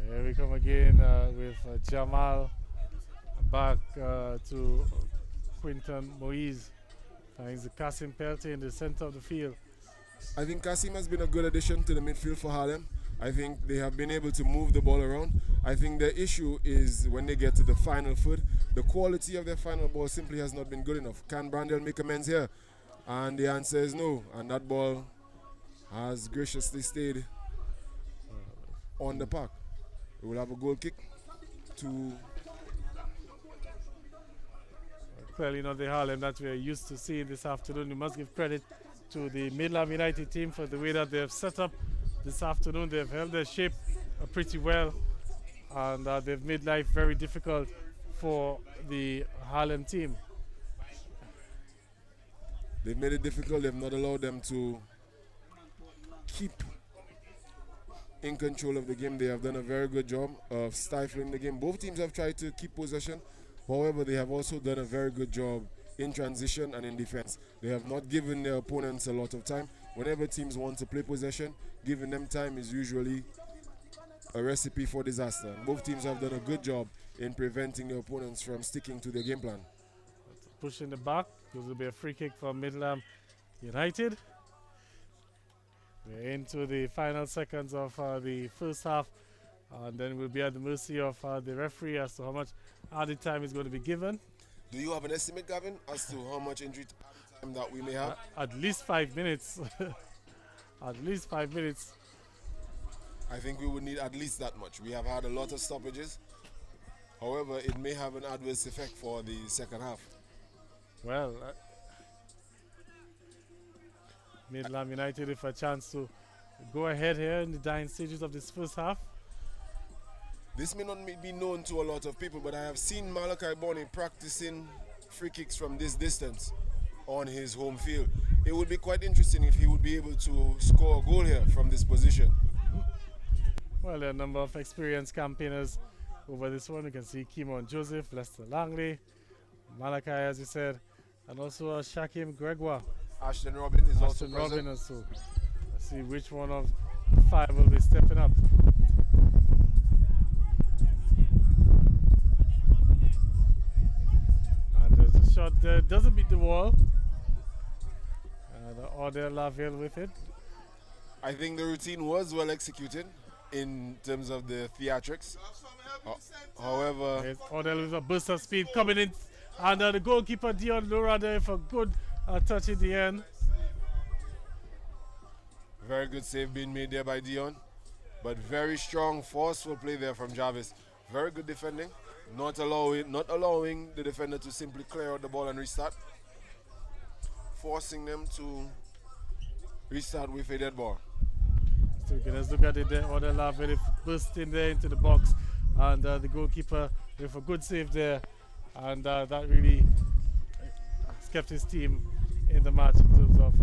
Here we come again with Jamal back to Quinton Moise. Finds Kasim Pelte in the center of the field. I think Kasim has been a good addition to the midfield for Harlem. I think they have been able to move the ball around. I think the issue is when they get to the final third, the quality of their final ball simply has not been good enough. Can Brandel make amends here? And the answer is no. And that ball has graciously stayed on the park. We will have a goal kick to... Clearly not the Harlem that we are used to seeing this afternoon. We must give credit to the Middleham United team for the way that they have set up this afternoon. They've held their shape pretty well, and they've made life very difficult for the Harlem team. They've made it difficult. They've not allowed them to keep in control of the game. They have done a very good job of stifling the game. Both teams have tried to keep possession. However, they have also done a very good job in transition and in defense. They have not given their opponents a lot of time. Whenever teams want to play possession, giving them time is usually a recipe for disaster. Both teams have done a good job in preventing their opponents from sticking to their game plan. push in the back. This will be a free kick for Middleham United. We're into the final seconds of the first half, and then we'll be at the mercy of the referee as to how much added time is going to be given. Do you have an estimate, Gavin, as to how much injury time that we may have? At least 5 minutes. At least 5 minutes. I think we would need at least that much. We have had a lot of stoppages. However, it may have an adverse effect for the second half. Well, Middleham United with a chance to go ahead here in the dying stages of this first half. This may not be known to a lot of people, but I have seen Malachi Bonny practicing free kicks from this distance on his home field. It would be quite interesting if he would be able to score a goal here from this position. Well, there are a number of experienced campaigners over this one. You can see Kimon Joseph, Lester Langley, Malachi, as you said, and also Shakim Gregoire. Ashton Robin is also present. Robin also. Let's see which one of the five will be stepping up. And there's a shot there, doesn't beat the wall. And Odell Laville with it. I think the routine was well executed in terms of the theatrics. However, there's Odell with a burst of speed coming in, and the goalkeeper Dion Lura there for good touch in the end. Very good save being made there by Dion, but very strong, forceful play there from Jarvis. Very good defending, not allowing the defender to simply clear out the ball and restart, forcing them to restart with a dead ball. So let's look at it there. Odell Laville burst in there into the box, and the goalkeeper with a good save there, and that really kept his team in the match in terms of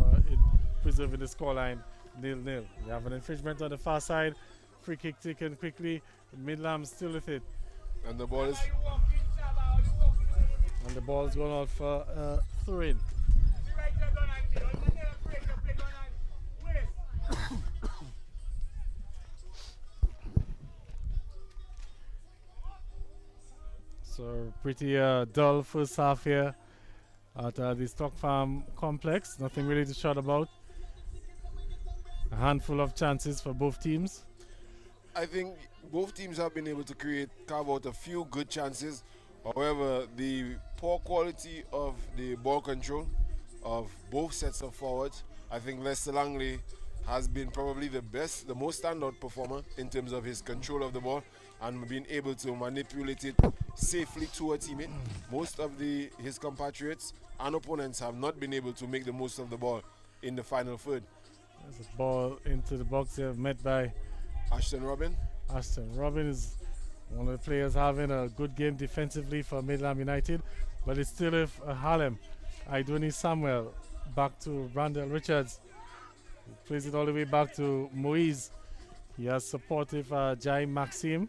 preserving the scoreline 0-0. We have an infringement on the far side. Free kick taken quickly. Middleham still with it. And the ball is going out for throw-in. So pretty dull first half here at the Stock Farm complex. Nothing really to shout about. A handful of chances for both teams. I think both teams have been able to carve out a few good chances. However, the poor quality of the ball control of both sets of forwards, I think Lester Langley has been probably the most standout performer in terms of his control of the ball and being able to manipulate it safely to a teammate. Most of his compatriots and opponents have not been able to make the most of the ball in the final third. There's a ball into the box here, met by Ashton Robin. Ashton Robin is one of the players having a good game defensively for Middleham United, but it's still with Harlem. Idoni Samuel back to Randall Richards. He plays it all the way back to Moise. He has supportive Jaime Maxime.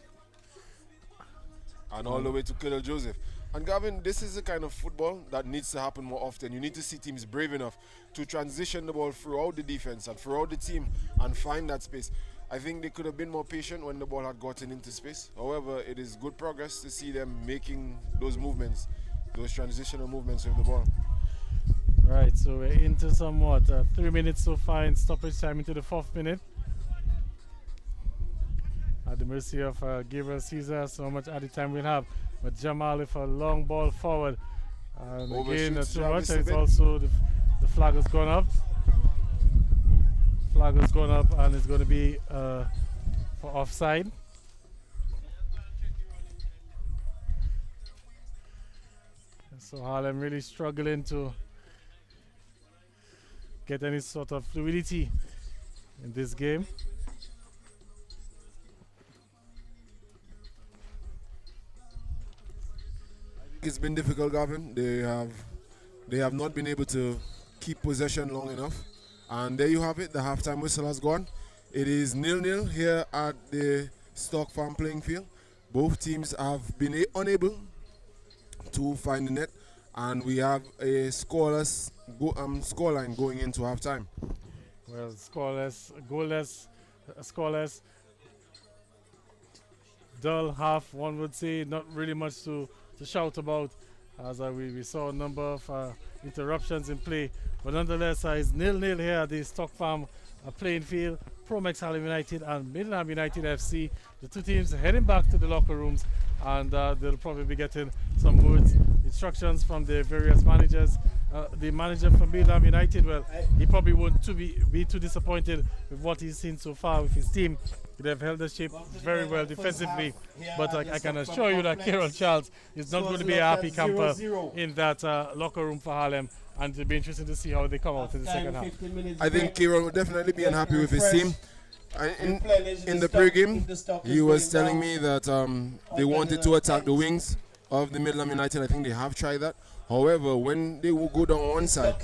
And all the way to Colonel Joseph. And Gavin, this is the kind of football that needs to happen more often. You need to see teams brave enough to transition the ball throughout the defense and throughout the team and find that space. I think they could have been more patient when the ball had gotten into space. However, it is good progress to see them making those movements, those transitional movements with the ball. Right, so we're into somewhat 3 minutes so far in stoppage time into the 4th minute. At the mercy of Gabriel Caesar, so much added time we'll have. But Jamal with a long ball forward. And again, too much. And it's also the flag has gone up. Flag has gone up and it's going to be for offside. So Harlem really struggling to get any sort of fluidity in this game. It's been difficult, Gavin. They have not been able to keep possession long enough. And there you have it. The halftime whistle has gone. It is 0-0 here at the Stock Farm playing field. Both teams have been unable to find the net, and we have a scoreless scoreline going into halftime. Well, scoreless, goalless, scoreless. Dull half, one would say. Not really much to shout about as we saw a number of interruptions in play. But nonetheless, it's 0-0 here at the Stock Farm playing field. Promex Harlem United and Middleham United FC. The two teams heading back to the locker rooms, and they'll probably be getting some words, instructions from the various managers. The manager from Middleham United, well, he probably won't be too disappointed with what he's seen so far with his team. They've held the shape very well defensively, but I can assure you that Kieran Charles is not going to be a happy camper in that locker room for Harlem, and it'll be interesting to see how they come out in the second half. I think Kieran would definitely be unhappy with his team. In the pre-game, he was telling me that they wanted to attack the wings of the Middleham United. I think they have tried that. However, when they will go down one side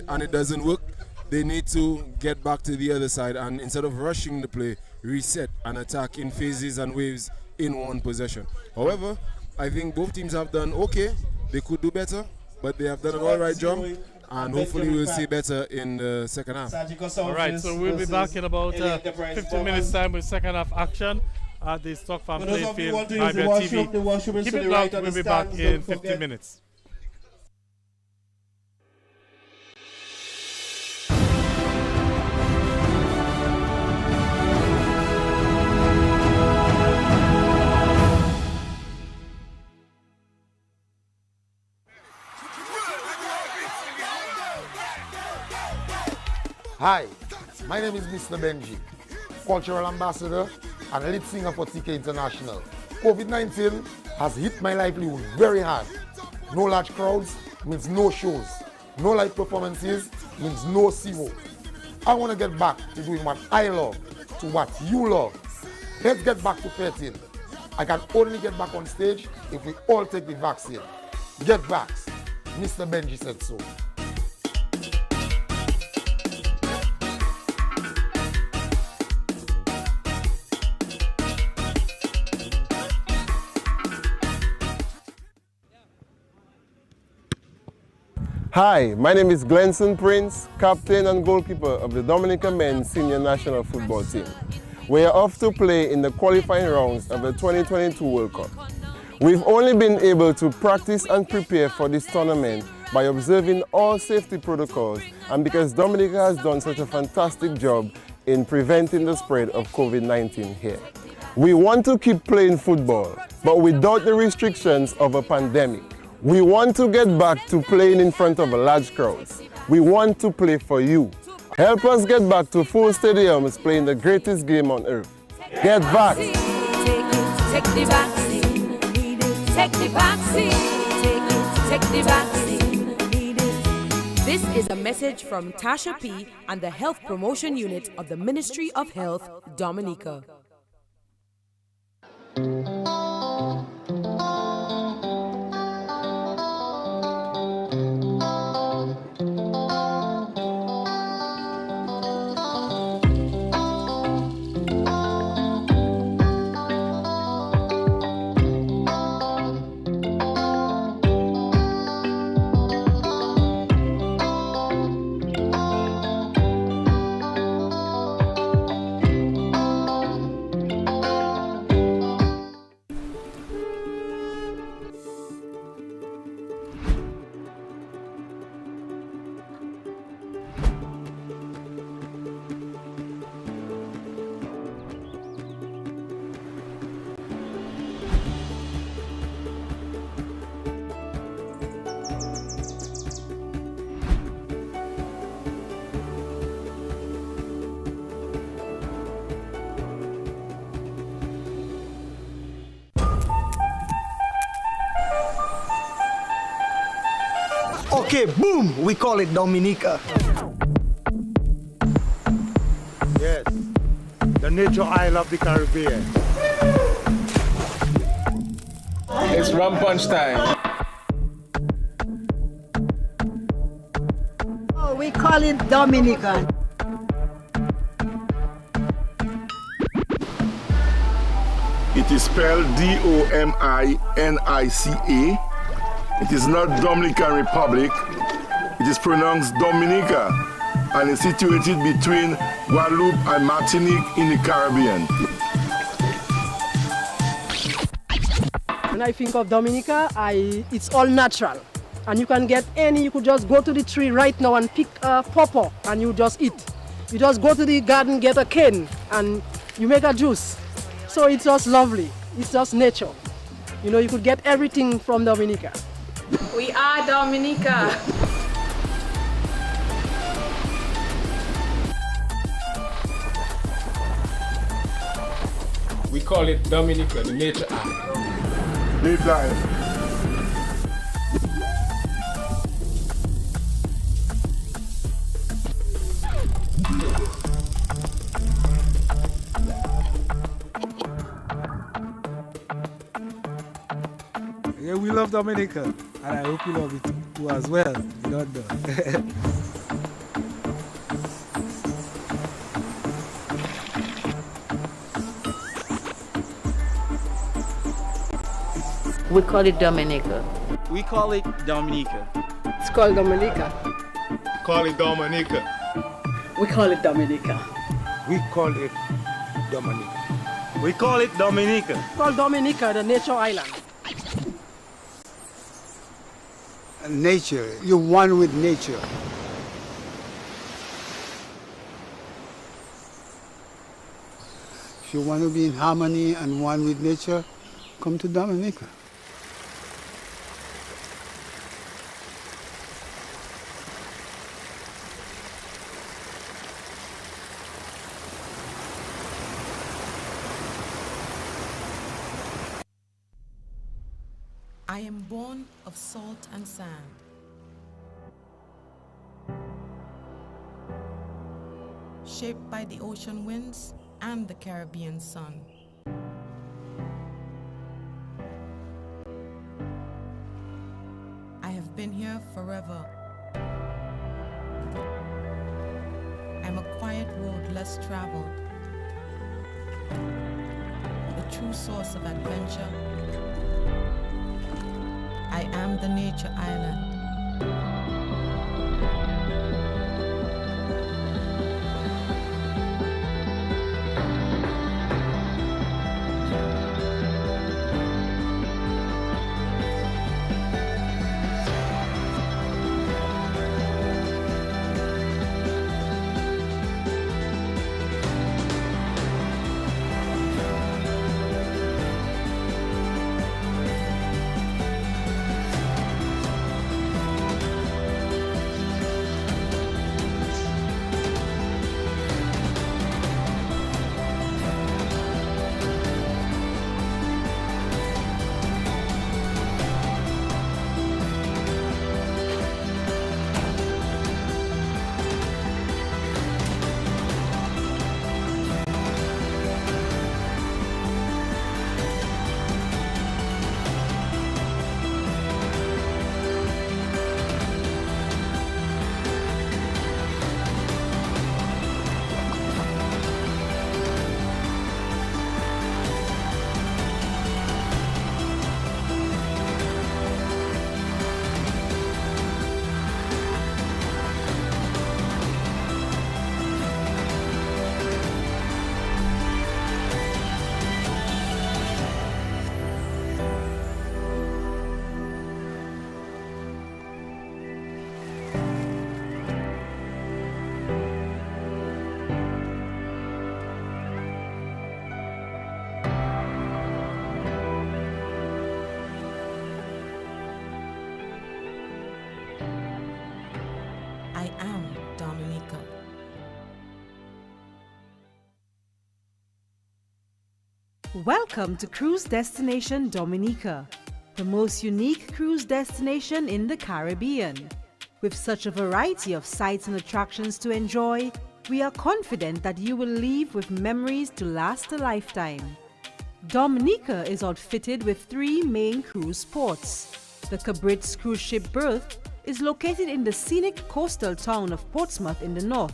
and it doesn't work, they need to get back to the other side, and instead of rushing the play, reset and attack in phases and waves in one possession. However, I think both teams have done okay. They could do better, but they have done an all right job, and hopefully we'll see better in the second half. All right, so we'll be back in about 15 minutes time with second half action at the Stock Farm playing field, IBR TV. Keep it locked, we'll be back in 15 minutes. Hi, my name is Mr. Benji, cultural ambassador and lead singer for TK International. COVID-19 has hit my livelihood very hard. No large crowds means no shows. No live performances means no zero. I want to get back to doing what I love, to what you love. Let's get back to 13. I can only get back on stage if we all take the vaccine. Get vaxxed. Mr. Benji said so. Hi, my name is Glenson Prince, captain and goalkeeper of the Dominica men's senior national football team. We are off to play in the qualifying rounds of the 2022 World Cup. We've only been able to practice and prepare for this tournament by observing all safety protocols, and because Dominica has done such a fantastic job in preventing the spread of COVID-19 here. We want to keep playing football, but without the restrictions of a pandemic. We want to get back to playing in front of large crowds. We want to play for you. Help us get back to full stadiums playing the greatest game on earth. Get back. Take the vaccine. Take the vaccine. Take the vaccine. This is a message from Tasha P. and the Health Promotion Unit of the Ministry of Health, Dominica. Okay, boom, we call it Dominica. Yes, the nature isle of the Caribbean. It's rum punch time. Oh, we call it Dominican. It is spelled D-O-M-I-N-I-C-A. It is not Dominican Republic. It is pronounced Dominica and is situated between Guadeloupe and Martinique in the Caribbean. When I think of Dominica, it's all natural. And you can get you could just go to the tree right now and pick a pawpaw and you just eat. You just go to the garden, get a cane, and you make a juice. So it's just lovely. It's just nature. You know, you could get everything from Dominica. We are Dominica. We call it Dominica, the nature act. Live life. Yeah, we love Dominica, and I hope you love it too as well. You don't know. We call it Dominica. We call it Dominica. It's called Dominica. Call it Dominica. We call it Dominica. We call it Dominica. We call it Dominica. It's called Dominica, the nature island. Nature, you're one with nature. If you want to be in harmony and one with nature, come to Dominica. I am born of salt and sand. Shaped by the ocean winds and the Caribbean sun. I have been here forever. I'm a quiet road less traveled. The true source of adventure. I am the nature island. I am Dominica. Welcome to Cruise Destination Dominica, the most unique cruise destination in the Caribbean. With such a variety of sights and attractions to enjoy, we are confident that you will leave with memories to last a lifetime. Dominica is outfitted with 3 main cruise ports. The Cabrit's cruise ship berth is located in the scenic coastal town of Portsmouth in the north.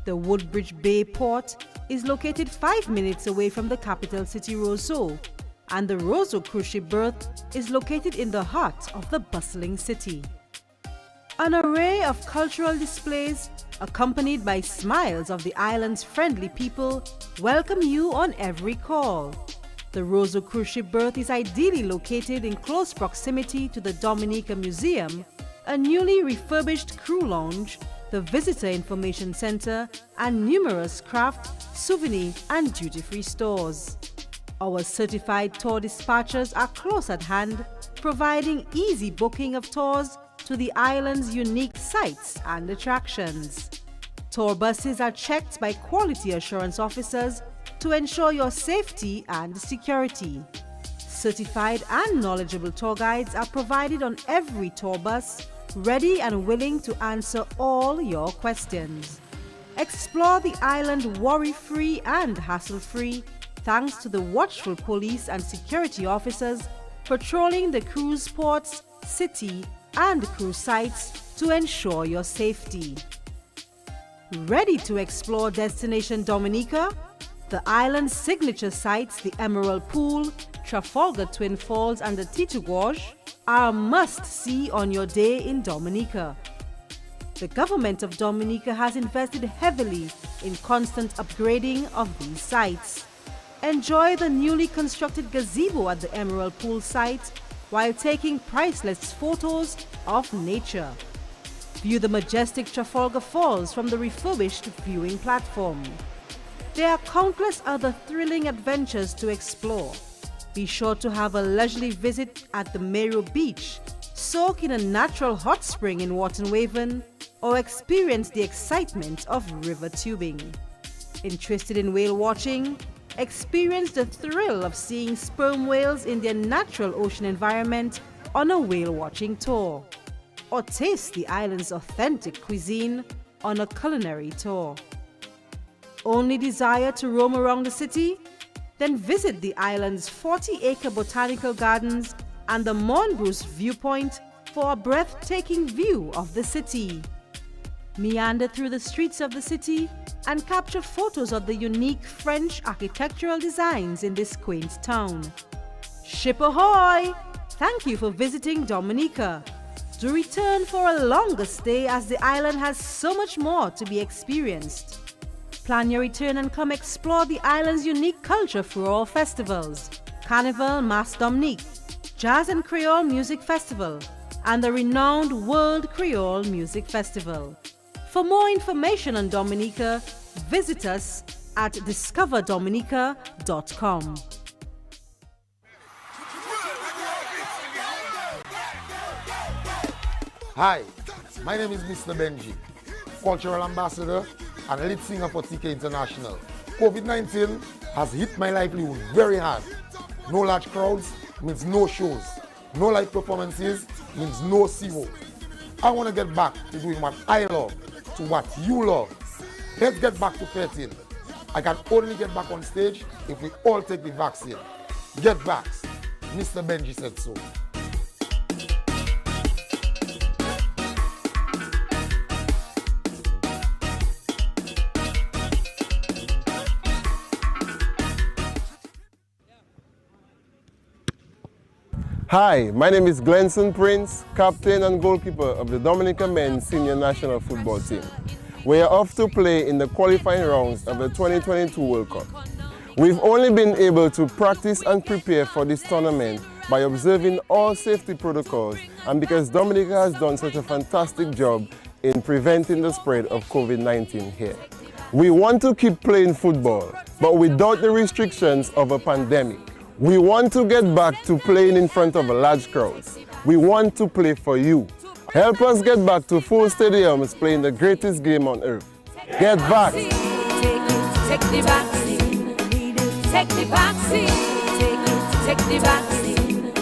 The Woodbridge Bay port is located 5 minutes away from the capital city Roseau, and the Roseau cruise ship berth is located in the heart of the bustling city. An array of cultural displays, accompanied by smiles of the island's friendly people, welcome you on every call. The Roseau cruise ship berth is ideally located in close proximity to the Dominica Museum, a newly refurbished crew lounge, the Visitor Information Center, and numerous craft, souvenir, and duty-free stores. Our certified tour dispatchers are close at hand, providing easy booking of tours to the island's unique sites and attractions. Tour buses are checked by quality assurance officers to ensure your safety and security. Certified and knowledgeable tour guides are provided on every tour bus, ready and willing to answer all your questions. Explore the island worry-free and hassle-free thanks to the watchful police and security officers patrolling the cruise ports, city, and cruise sites to ensure your safety. Ready to explore Destination Dominica? The island's signature sites, the Emerald Pool, Trafalgar Twin Falls, and the Titu Gorge, are a must-see on your day in Dominica. The government of Dominica has invested heavily in constant upgrading of these sites. Enjoy the newly constructed gazebo at the Emerald Pool site while taking priceless photos of nature. View the majestic Trafalgar Falls from the refurbished viewing platform. There are countless other thrilling adventures to explore. Be sure to have a leisurely visit at the Meru Beach, soak in a natural hot spring in Waterwaven, or experience the excitement of river tubing. Interested in whale watching? Experience the thrill of seeing sperm whales in their natural ocean environment on a whale watching tour. Or taste the island's authentic cuisine on a culinary tour. Only desire to roam around the city? Then visit the island's 40-acre botanical gardens and the Monbruce viewpoint for a breathtaking view of the city. Meander through the streets of the city and capture photos of the unique French architectural designs in this quaint town. Ship ahoy! Thank you for visiting Dominica. Do return for a longer stay as the island has so much more to be experienced. Plan your return and come explore the island's unique culture through our festivals, Carnival Mas Dominique, Jazz and Creole Music Festival, and the renowned World Creole Music Festival. For more information on Dominica, visit us at discoverdominica.com. Hi, my name is Mr. Benji, Cultural Ambassador and lead singer for TK International. COVID-19 has hit my livelihood very hard. No large crowds means no shows. No live performances means no zero. I want to get back to doing what I love, to what you love. Let's get back to 13. I can only get back on stage if we all take the vaccine. Get vaxxed. Mr. Benji said so. Hi, my name is Glenson Prince, captain and goalkeeper of the Dominica men's senior national football team. We are off to play in the qualifying rounds of the 2022 World Cup. We've only been able to practice and prepare for this tournament by observing all safety protocols and because Dominica has done such a fantastic job in preventing the spread of COVID-19 here. We want to keep playing football, but without the restrictions of a pandemic. We want to get back to playing in front of large crowds. We want to play for you. Help us get back to full stadiums playing the greatest game on earth. Get back! Take the vaccine. Take the vaccine. Take the vaccine.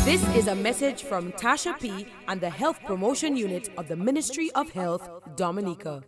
This is a message from Tasha P. and the Health Promotion Unit of the Ministry of Health, Dominica.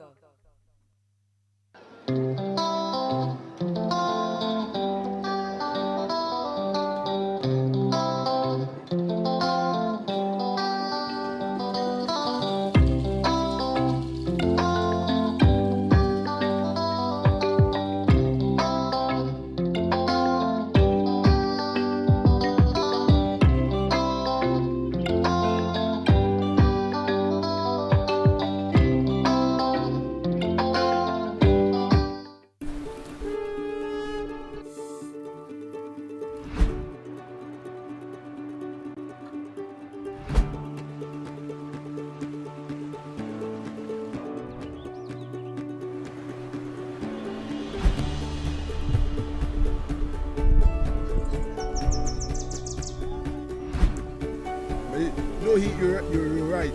you're right.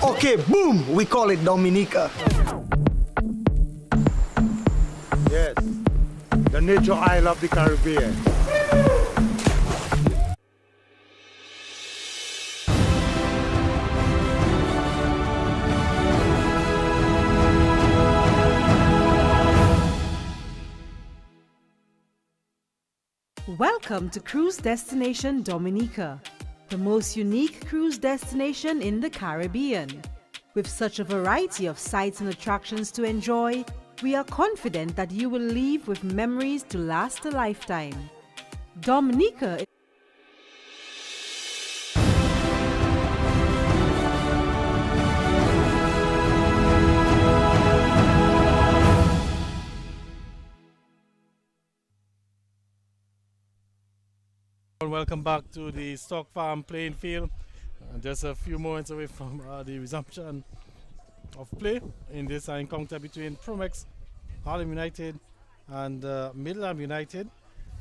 Okay, boom, we call it Dominica. Yes, the nature isle of the Caribbean. Welcome to Cruise Destination Dominica, the most unique cruise destination in the Caribbean. With such a variety of sights and attractions to enjoy, we are confident that you will leave with memories to last a lifetime. Dominica. Welcome back to the Stock Farm playing field. Just a few moments away from the resumption of play in this encounter between Promex, Harlem United and Middleham United.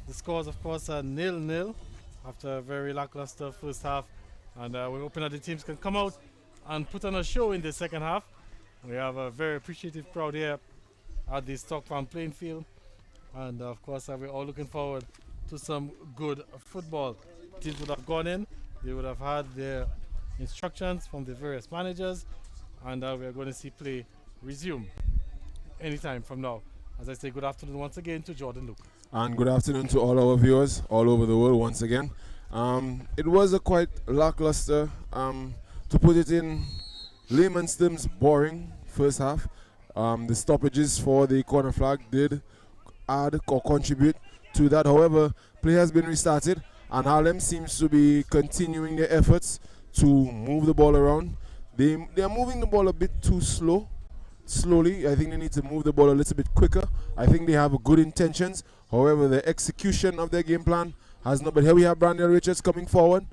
The scores, of course, are 0-0 after a very lackluster first half, and we're hoping that the teams can come out and put on a show in the second half. We have a very appreciative crowd here at the Stock Farm playing field, and of course we're all looking forward to some good football. Teams would have gone in, they would have had their instructions from the various managers, and we are going to see play resume anytime from now. As I say, good afternoon once again to Jordan Luke. And good afternoon to all our viewers all over the world once again. It was a quite lackluster, to put it in layman's terms, boring first half. The stoppages for the corner flag did add or contribute to that. However, play has been restarted, and Harlem seems to be continuing their efforts to move the ball around. They are moving the ball a bit too slowly. I think they need to move the ball a little bit quicker. I think they have good intentions. However, the execution of their game plan has not been. Here we have Brandon Richards coming forward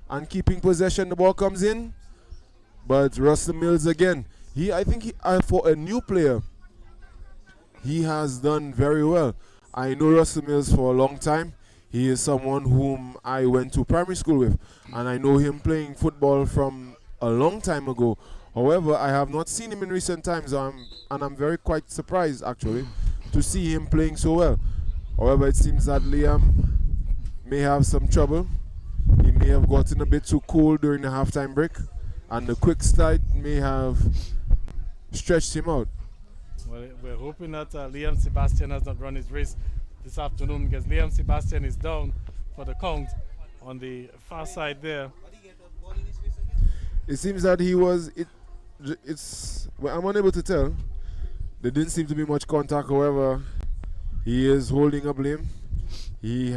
and keeping possession. The ball comes in, but Russell Mills again. I think for a new player, he has done very well. I know Russell Mills for a long time. He is someone whom I went to primary school with, and I know him playing football from a long time ago. However, I have not seen him in recent times, and I'm very quite surprised actually to see him playing so well. However, it seems that Liam may have some trouble. He may have gotten a bit too cool during the halftime break, and the quick start may have stretched him out. Well, we're hoping that Liam Sebastian has not run his race this afternoon, because Liam Sebastian is down for the count on the far side there. It seems that he was, well, I'm unable to tell. There didn't seem to be much contact. However, he is holding up Liam. He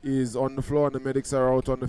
is on the floor and the medics are out on the field.